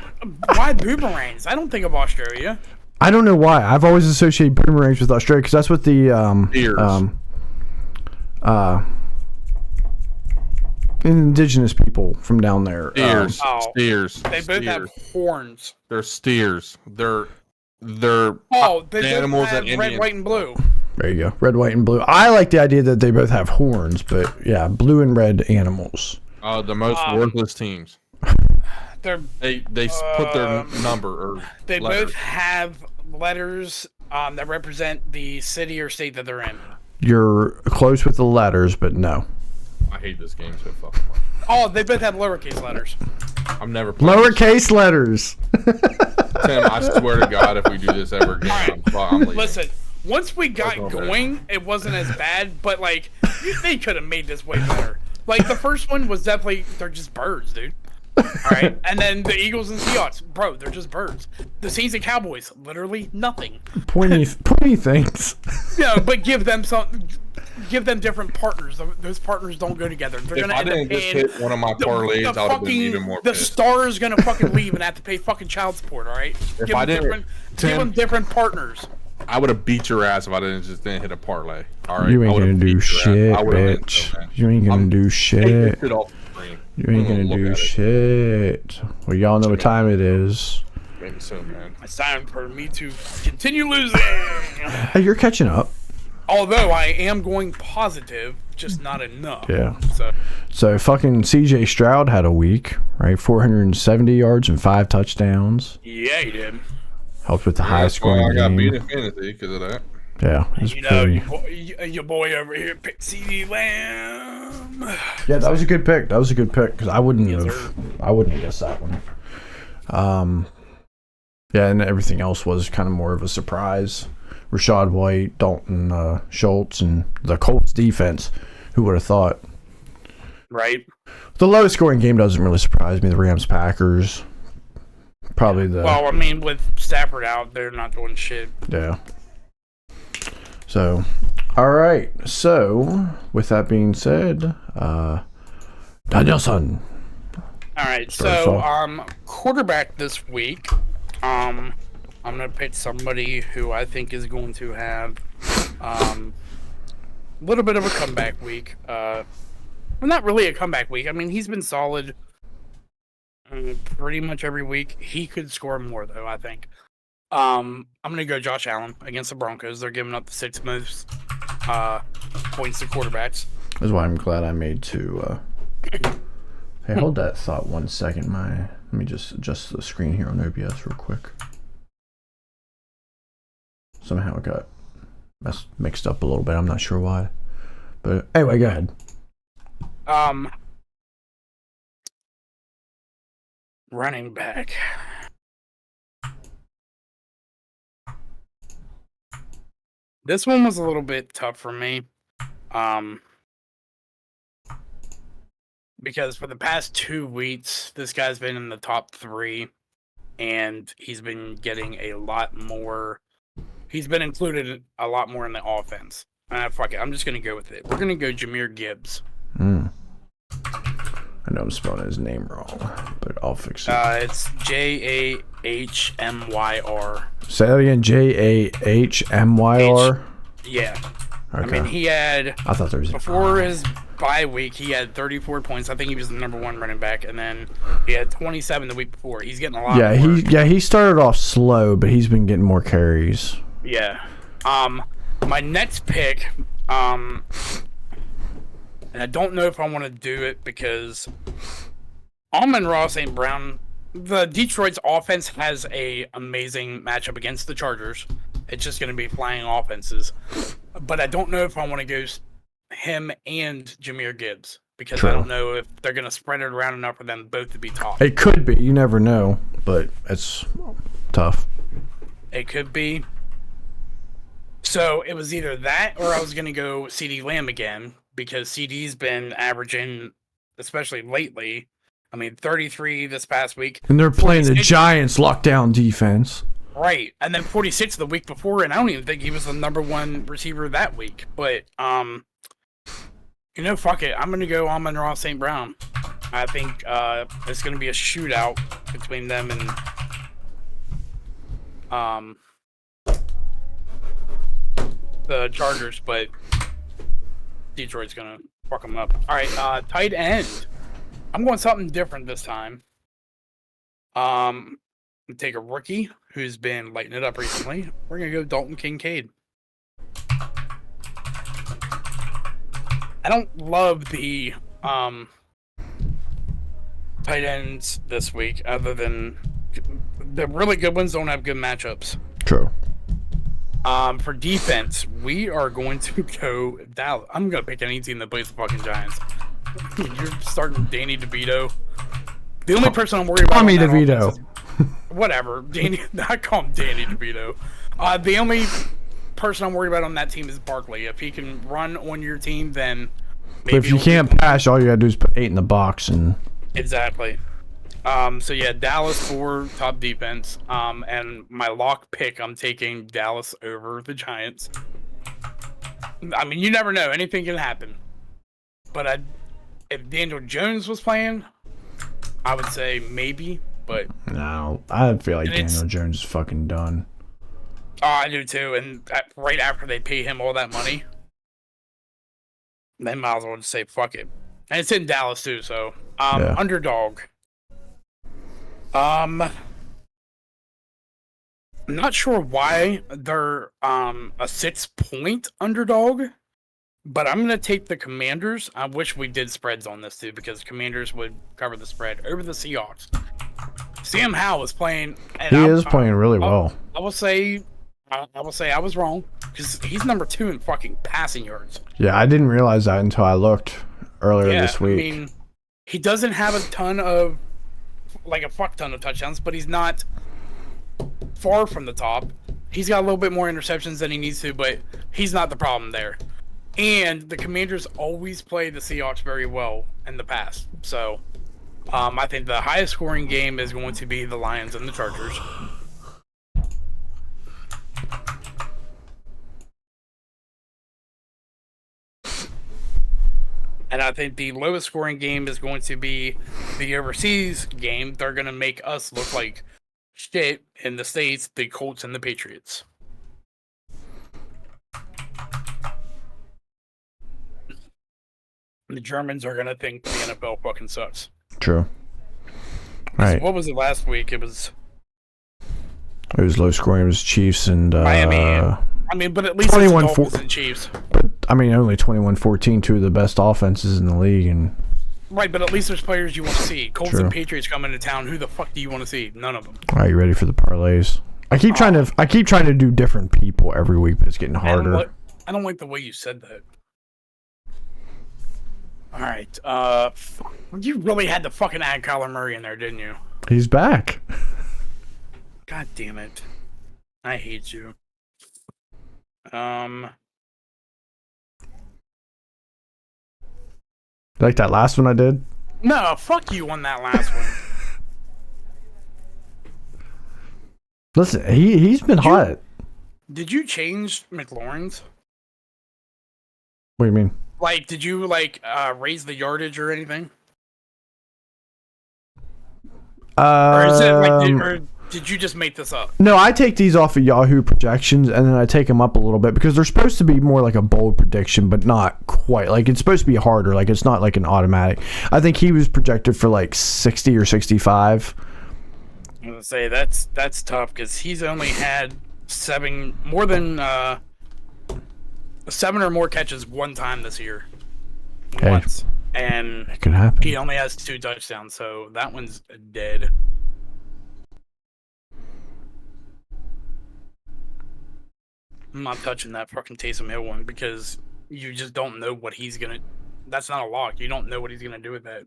Why boomerangs? I don't think of Australia. I don't know why. I've always associated boomerangs with Australia because that's what the Ears. indigenous people from down there. Steers. Oh. Steers. They both have horns. They're steers. They're Oh, they both animals have that red, Indians. white, and blue. There you go. Red, white, and blue. I like the idea that they both have horns, but yeah, blue and red animals. The most worthless teams. They They put their number or they letters. both have letters that represent the city or state that they're in. You're close with the letters, but no. I hate this game so fucking much. Oh, they both have lowercase letters. I'm never playing this. Lowercase letters. Tim, I swear to God, if we do this ever again, I'm leaving. Listen, once we got That's not going, it wasn't as bad, but like they could have made this way better. Like the first one was definitely they're just birds, dude. All right, and then the Eagles and Seahawks, bro, they're just birds. The Saints and Cowboys, literally nothing. pointy things. Yeah, but give them different partners. Those partners don't go together. They're If gonna I end up didn't just paying hit one of my parlays, I would have been even more the pissed. star is gonna fucking leave and have to pay fucking child support. All right, give I them didn't- give Tim- them different partners. I would have beat your ass if I didn't hit a parlay. All right, You ain't I would've gonna beat do your ass. shit, I would've been bitch. so mad. You ain't gonna do Take shit. this shit off the screen. You ain't gonna Look do at it. shit. Well, y'all know what time it is. Make me so mad. It's time for me to continue losing. Hey, you're catching up. Although I am going positive, just not enough. Yeah. So So fucking CJ Stroud had a week, right? 470 yards and 5 touchdowns. yeah, he did. Helped with the high That's why scoring I got beat game. in fantasy because of that. Yeah, it's You know, pretty. your boy over here picked CD Lamb. Yeah, that was a good pick. That was a good pick because I wouldn't Yes, have. sir. I wouldn't have guessed that one. Yeah, and everything else was kind of more of a surprise. Rashad White, Dalton Schultz, and the Colts defense. Who would have thought? Right. The lowest scoring game doesn't really surprise me. The Rams Packers. Probably the Well, I mean, with Stafford out, they're not doing shit. yeah. So, all right. So, with that being said, Danielson. All right, First so off. quarterback this week. I'm gonna pick somebody who I think is going to have a little bit of a comeback week. Well, not really a comeback week. I mean, he's been solid pretty much every week. He could score more though, I think. I'm gonna go Josh Allen against the Broncos. They're giving up the 6th most points to quarterbacks. That's why I'm glad I made two. Hey, hold that thought 1 second. Let me just adjust the screen here on OBS real quick. Somehow it got mixed up a little bit. I'm not sure why. But anyway, go ahead. Running back. This one was a little bit tough for me. Because for the past 2 weeks, this guy's been in the top 3, and he's been getting a lot more. He's been included a lot more in the offense. Fuck it, I'm just gonna go with it. We're gonna go Jahmyr Gibbs. I know I'm spelling his name wrong, but I'll fix it. It's Jahmyr. Say that again. Jahmyr. Yeah. Okay. I mean, he had. I thought there was before his bye week, he had 34 points. I think he was the number 1 running back, and then he had 27 the week before. He's getting a lot. Yeah, more. he started off slow, but he's been getting more carries. Yeah. My next pick, and I don't know if I want to do it because Amon-Ra St. Brown, the Detroit's offense has a amazing matchup against the Chargers. It's just going to be flying offenses. But I don't know if I want to go him and Jahmyr Gibbs because I don't know if they're going to spread it around enough for them both to be top. It could be. You never know, but it's tough. It could be. So it was either that or I was going to go CeeDee Lamb again because CeeDee's been averaging, especially lately, 33 this past week. And they're playing the Giants lockdown defense. Right. And then 46 the week before, and I don't even think he was the number 1 receiver that week. But, fuck it. I'm going to go Amon-Ra St. Brown. I think it's going to be a shootout between them and the Chargers, but Detroit's going to fuck them up. All right, tight end. I'm going something different this time. Take a rookie who's been lighting it up recently. We're going to go Dalton Kincaid. I don't love the tight ends this week, other than the really good ones don't have good matchups. True. For defense, we are going to go Dallas. I'm going to pick any team that plays the fucking Giants. You're starting Danny DeVito. The only person I'm worried about. Tommy DeVito. Whatever. I call him Danny DeVito. The only person I'm worried about on that team is Barkley. If he can run on your team, then maybe. But if you can't pass, all you gotta do is put 8 in the box and. Exactly. So yeah, Dallas for top defense. And my lock pick, I'm taking Dallas over the Giants. You never know. Anything can happen. But if Daniel Jones was playing, I would say maybe. But no, I feel like Daniel Jones is fucking done. Oh, I do too. And right after they pay him all that money, they might as well just say fuck it. And it's in Dallas too, so underdog. I'm not sure why they're a 6-point underdog, but I'm gonna take the Commanders. I wish we did spreads on this too, because Commanders would cover the spread over the Seahawks. Sam Howell is playing. And he is playing really well. I will say I was wrong because he's number 2 in fucking passing yards. Yeah, I didn't realize that until I looked earlier this week. He doesn't have a ton of. Like a fuck ton of touchdowns, but he's not far from the top. He's got a little bit more interceptions than he needs to, but he's not the problem there. And the Commanders always play the Seahawks very well in the past. So I think the highest scoring game is going to be the Lions and the Chargers. And I think the lowest scoring game is going to be the overseas game. They're going to make us look like shit in the States, the Colts and the Patriots. The Germans are going to think the NFL fucking sucks. True. Right. So what was it last week? It was low scoring. It was Chiefs and Miami. But at least it's the Dolphins and Chiefs. But only 21-14, 2 of the best offenses in the league, and right. But at least there's players you want to see. Colts and Patriots come into town. Who the fuck do you want to see? None of them. All right, you ready for the parlays? I keep trying to do different people every week, but it's getting harder. I don't like the way you said that. All right. You really had to fucking add Kyler Murray in there, didn't you? He's back. God damn it. I hate you. Like that last one I did? No, fuck you on that last one. Listen, he's been hot. Did you change McLaurin's? What do you mean? Like, did you raise the yardage or anything? Or is it or did you just make this up? No, I take these off of Yahoo projections and then I take them up a little bit because they're supposed to be more like a bold prediction, but not quite. Like it's supposed to be harder. Like it's not like an automatic. I think he was projected for like 60 or 65. I'm gonna say that's tough because he's only had 7 or more catches one time this year. Hey, once. And it could happen. he only has 2 touchdowns, so that one's dead. I'm not touching that fucking Taysom Hill one because you just don't know what he's gonna. That's not a lock. You don't know what he's gonna do with that.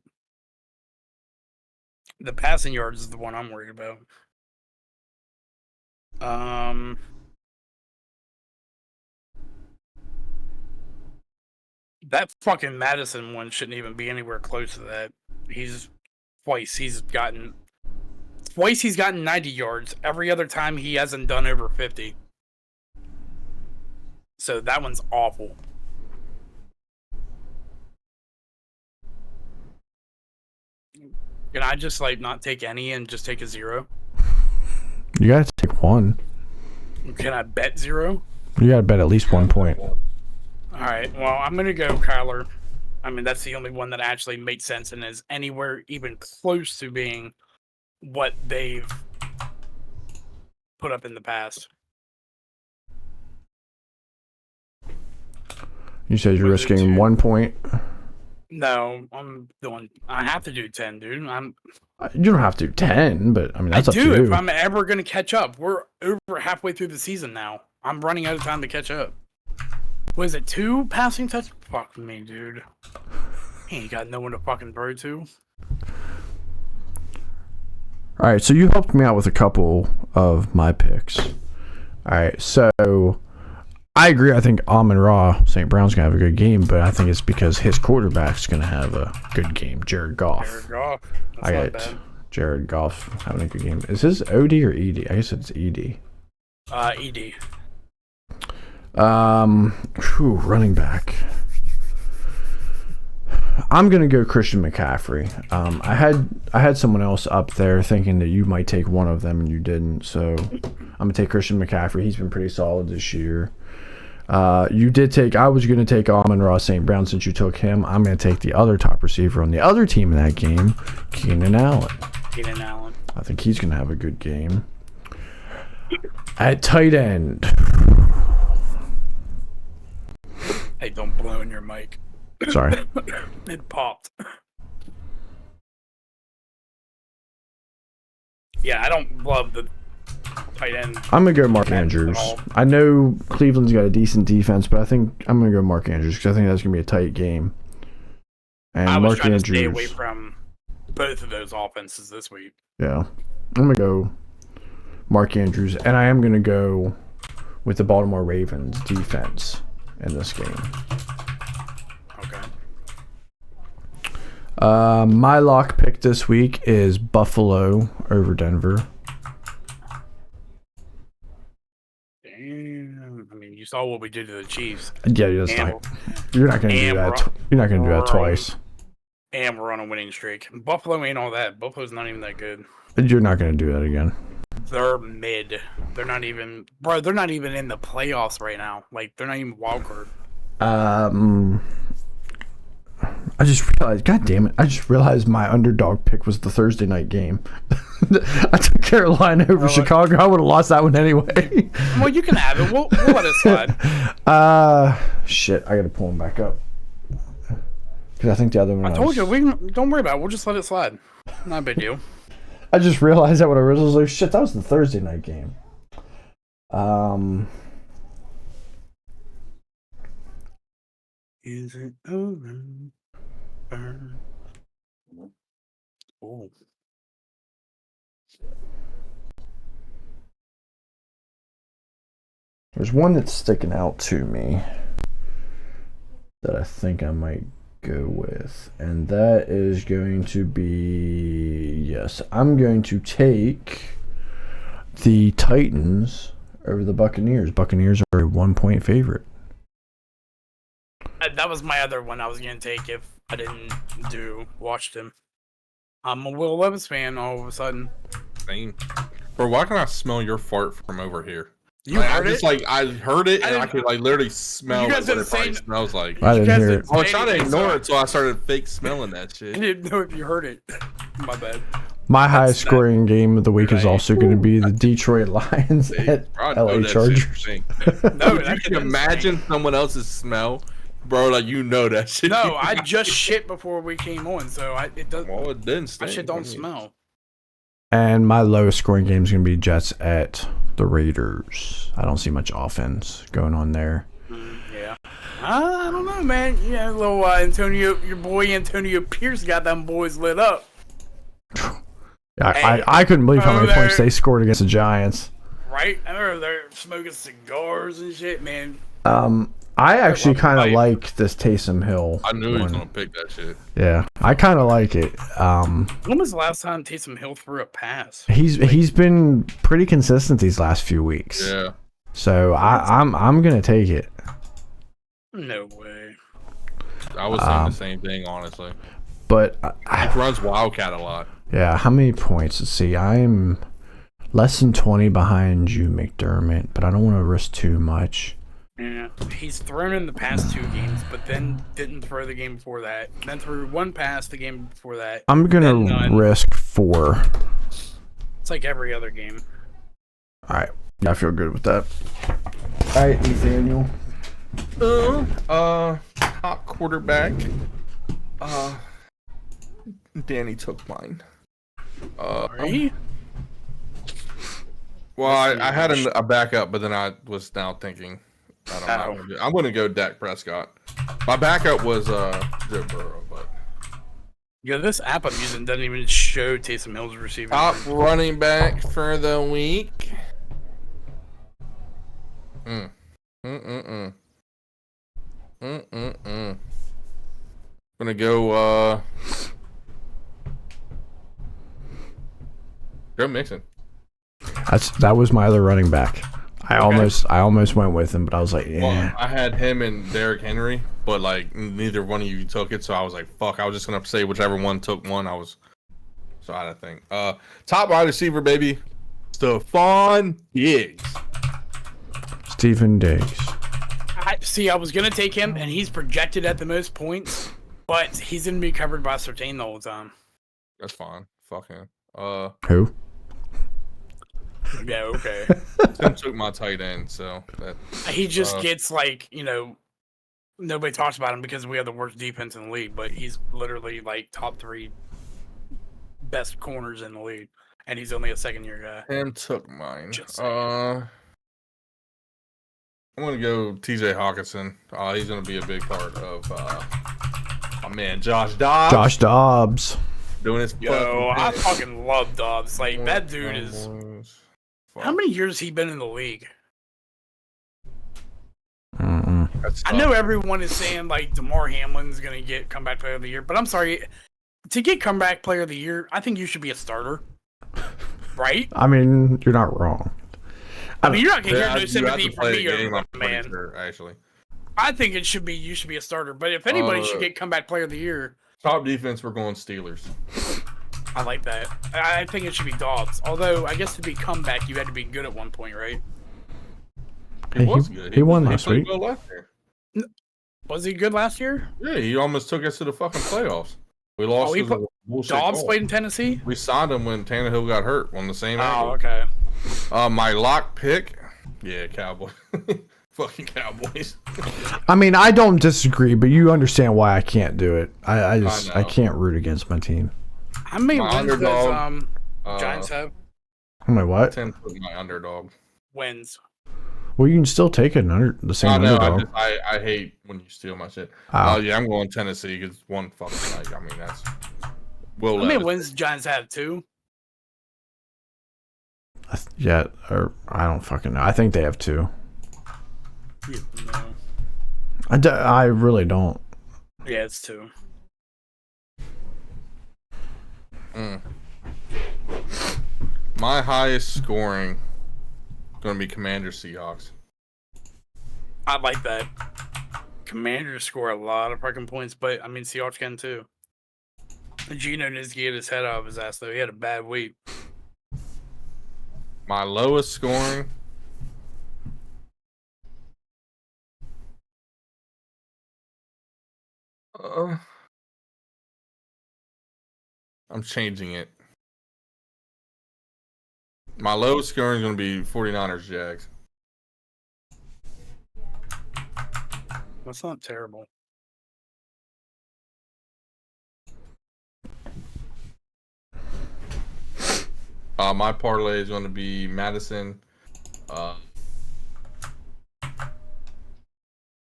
The passing yards is the one I'm worried about. That fucking Madison one shouldn't even be anywhere close to that. Twice he's gotten 90 yards. Every other time he hasn't done over 50. So that one's awful. Can I just not take any and just take a 0? You gotta take one. Can I bet 0? You gotta bet at least 1 point. Alright, well, I'm gonna go Kyler. I mean, that's the only one that actually makes sense and is anywhere even close to being what they've put up in the past. You said you're risking 1 point. No, I have to do 10, dude. You don't have to do 10, but I mean that's up to you. If I'm ever gonna catch up. We're over halfway through the season now. I'm running out of time to catch up. Was it 2 passing touch? Fuck me, dude. He ain't got no one to fucking throw to. All right, so you helped me out with a couple of my picks. All right, so I agree. I think Amon-Ra St. Brown's gonna have a good game, but I think it's because his quarterback's gonna have a good game. Jared Goff. Jared Goff. That's I not got bad. Jared Goff having a good game. Is this OD or ED? I guess it's ED. ED. Running back. I'm gonna go Christian McCaffrey. I had someone else up there thinking that you might take one of them and you didn't, so I'm gonna take Christian McCaffrey. He's been pretty solid this year. You did take. I was gonna take Amon-Ra St. Brown since you took him. I'm gonna take the other top receiver on the other team in that game, Keenan Allen. I think he's gonna have a good game. At tight end. Hey, don't blow in your mic. Sorry. It popped. Yeah, I don't love the tight end. I'm going to go Mark Andrews. I know Cleveland's got a decent defense, but I think I'm going to go Mark Andrews because I think that's going to be a tight game. And I was Mark trying Andrews, to stay away from both of those offenses this week. Yeah. I'm going to go Mark Andrews, and I am going to go with the Baltimore Ravens defense in this game. Okay. My lock pick this week is Buffalo over Denver. Damn. I mean, you saw what we did to the Chiefs. Yeah, you're not going to do that. You're not going to do that twice. And we're on a winning streak. Buffalo ain't all that. Buffalo's not even that good. You're not going to do that again. They're mid. They're not even, bro. They're not even in the playoffs right now. Like they're not even wild card. I just realized, God damn it! I just realized my underdog pick was the Thursday night game. I took Carolina over Chicago. I would have lost that one anyway. Well, you can have it. We'll let it slide. Shit! I gotta pull him back up because I think the other one. I told you, don't worry about it. We'll just let it slide. Not a big deal. I just realized that when I was like, shit, that was the Thursday night game. Is it over? Oh. There's one that's sticking out to me that I think I might go with, and that is going to be, yes, I'm going to take the Titans over the Buccaneers. Buccaneers are a 1-point favorite. That was my other one I was gonna take if I didn't do Washington. I'm a Will Levis fan all of a sudden. Same. Bro, why can I smell your fart from over here? You Like, heard I just it? like I heard it and I didn't- could like literally smell You like, guys what didn't it probably say- smells like. I You didn't guys hear it. didn't I was say trying to anything, ignore so it, so I started fake smelling that I shit. didn't know if you heard it. My bad. My That's highest scoring game of the week is Right. also going to be the Detroit Lions See, at I know LA that shit Chargers. stink. No, If that you shit can doesn't imagine someone else's smell, bro. Like you know that shit. No, I just shit before we came on, so it does. Well, it didn't My stink. shit don't smell. And my lowest scoring game is going to be Jets at the Raiders. I don't see much offense going on there. Yeah. I don't know, man. Yeah, little Antonio, your boy Antonio Pierce got them boys lit up. I couldn't believe how over many points there. they scored against the Giants. Right? I remember they're smoking cigars and shit, man. I actually love kind of life. like this Taysom Hill. I knew he was one. gonna pick that shit. Yeah, I kind of like it. When was the last time Taysom Hill threw a pass? He's been pretty consistent these last few weeks. Yeah. So I'm gonna take it. No way. I was saying the same thing, honestly. But He runs Wildcat a lot. yeah, how many points? Let's see. I'm less than 20 behind you, McDermott, but I don't want to risk too much. Yeah. He's thrown in the past 2 games, but then didn't throw the game before that. Then threw 1 pass the game before that. I'm Then gonna none. risk 4. It's like every other game. All right, I feel good with that. All right, Nathaniel. Top quarterback. Danny took mine. Right? Well, I had a backup, but then I was now thinking, I'm going to go Dak Prescott. My backup was Joe Burrow, but Yeah, this app I'm using doesn't even show Taysom Hill's receiving. top running back for the week. Gonna go Joe Mixon. That was my other running back. I almost went with him, but I was like, Well, yeah. I had him and Derrick Henry, but like neither one of you took it, so I was like, fuck. I was just gonna say whichever one took one. So I had to think. Top wide receiver, baby, Stephon Diggs. Stephen Diggs. I was gonna take him, and he's projected at the most points, but he's gonna be covered by Surtain the whole time. That's fine. Fuck him. Who? Yeah, okay. Tim took my tight end, so that He just gets like, nobody talks about him because we have the worst defense in the league, but he's literally like top 3 best corners in the league, and he's only a 2nd-year guy. Tim took mine. Just saying. I'm gonna go T.J. Hawkinson. He's gonna be a big part of my man Josh Dobbs. Josh Dobbs. Doing his Yo, I thing. fucking love Dobbs. Like, that dude is... Fuck. How many years has he been in the league? That's I tough. know everyone is saying, like, DeMar Hamlin's going to get comeback player of the year, but I'm sorry. To get comeback player of the year, I think you should be a starter. Right? I mean, you're not wrong. I mean, you're not going to Yeah, hear no you have sympathy to from play me the or game, I'm pretty man. sure, actually. I think you should be a starter. But if anybody should get comeback player of the year, Top defense, we're going Steelers. I like that. I think it should be Dobbs. Although, I guess to be comeback, you had to be good at one point, right? Hey, was good. he won he last played week. well last year. Was he good last year? Yeah, he almost took us to the fucking playoffs. We lost. Oh, he 'cause of put- a bullshit Dobbs call. played in Tennessee? We signed him when Tannehill got hurt on the same Oh, angle. okay. My lock pick, yeah, Cowboy. Fucking Cowboys. I mean, I don't disagree, but you understand why I can't do it. I know. can't root against my team. How many My wins does underdog, Giants have? I'm like, what? 10 for my underdog. Wins. Well, you can still take it under the same I know. underdog. I hate when you steal my shit. Oh. Yeah, I'm going Tennessee because one fucking night. I mean, that's. Will How many Levis. wins the Giants have? 2? Yeah, or I don't fucking know. I think they have 2. No. I really don't. Yeah, it's 2. My highest scoring going to be Commanders Seahawks. I like that. Commanders score a lot of fucking points, but I mean Seahawks can too. Gino needs to get his head out of his ass though. He had a bad week. My lowest scoring. I'm changing it. My lowest scoring is going to be 49ers Jags. That's not terrible. My parlay is going to be Madison.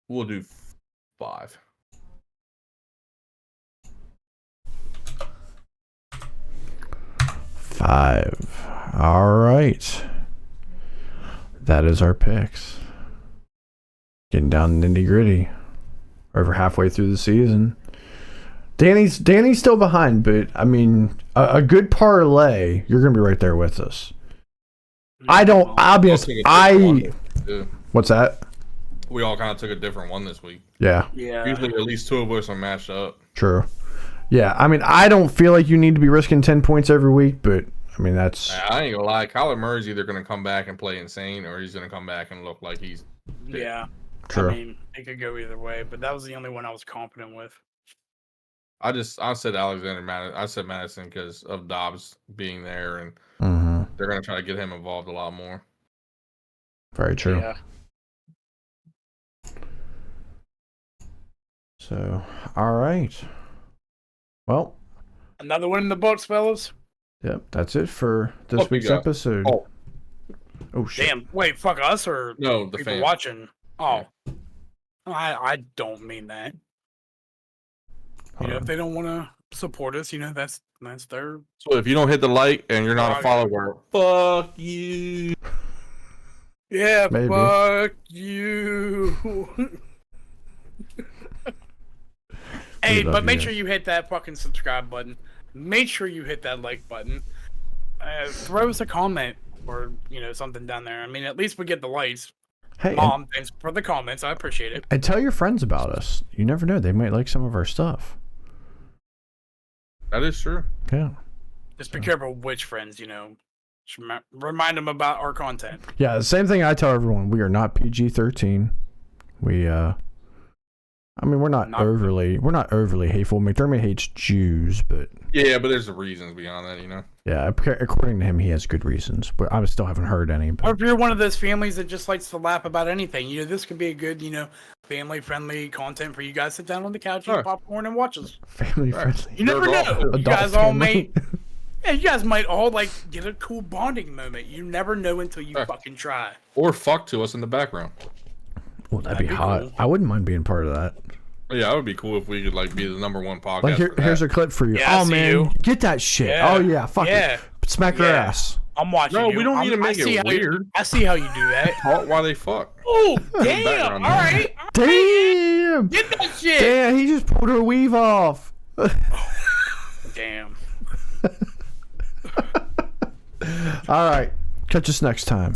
We'll do 5. All right. That is our picks. Getting down nitty gritty. Over halfway through the season. Danny's still behind, but I mean, a good parlay, you're gonna be right there with us. I'll be honest. What's that? We all kind of took a different one this week. Yeah. Usually at least 2 of us are matched up. True. Yeah, I mean, I don't feel like you need to be risking 10 points every week, but I mean, that's. I ain't gonna lie. Kyler Murray's either gonna come back and play insane, or he's gonna come back and look like he's. Yeah. True. I mean, it could go either way, but that was the only one I was confident with. I said Alexander Madison. I said Madison because of Dobbs being there, and they're gonna try to get him involved a lot more. Very true. Yeah. So, all right. Well, another one in the books, fellas. Yep, that's it for this week's episode. Oh shit! Damn! Wait, fuck us or no? The people fans watching. Oh, yeah. I don't mean that. You know, if they don't want to support us, you know, that's their. So if you don't hit the like and you're not a follower, fuck you. Yeah, maybe. Fuck you. Hey, but make sure you hit that fucking subscribe button. Make sure you hit that like button. Throw us a comment or, you know, something down there. I mean, at least we get the likes. Hey, Mom, thanks for the comments. I appreciate it. And tell your friends about us. You never know. They might like some of our stuff. That is true. Yeah. Just be careful which friends, you know. Just remind them about our content. Yeah, the same thing I tell everyone. We are not PG-13. I mean, we're not overly hateful. McDermott hates Jews, but yeah, but there's reasons beyond that, you know. Yeah, according to him, he has good reasons, but I still haven't heard any. But... Or if you're one of those families that just likes to laugh about anything, you know, this could be a good, you know, family-friendly content for you guys. Sit down on the couch, eat popcorn, and watch us. Family-friendly. You never know. You guys all may. Yeah, you guys might all like get a cool bonding moment. You never know until you fucking try. Or fuck to us in the background. Well, that'd be hot. Cool. I wouldn't mind being part of that. Yeah, that would be cool if we could like be the #1 podcast. Like here's a clip for you. Yeah, oh man, get that shit. Yeah. Oh yeah, fuck it. Smack her ass. I'm watching. No, we don't need to make it weird. I see how you do that. Talk while they fuck. Oh damn! All right. Damn. Get that shit. Damn, he just pulled her weave off. Damn. All right. Catch us next time.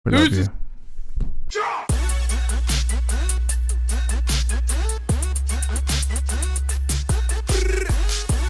We love you.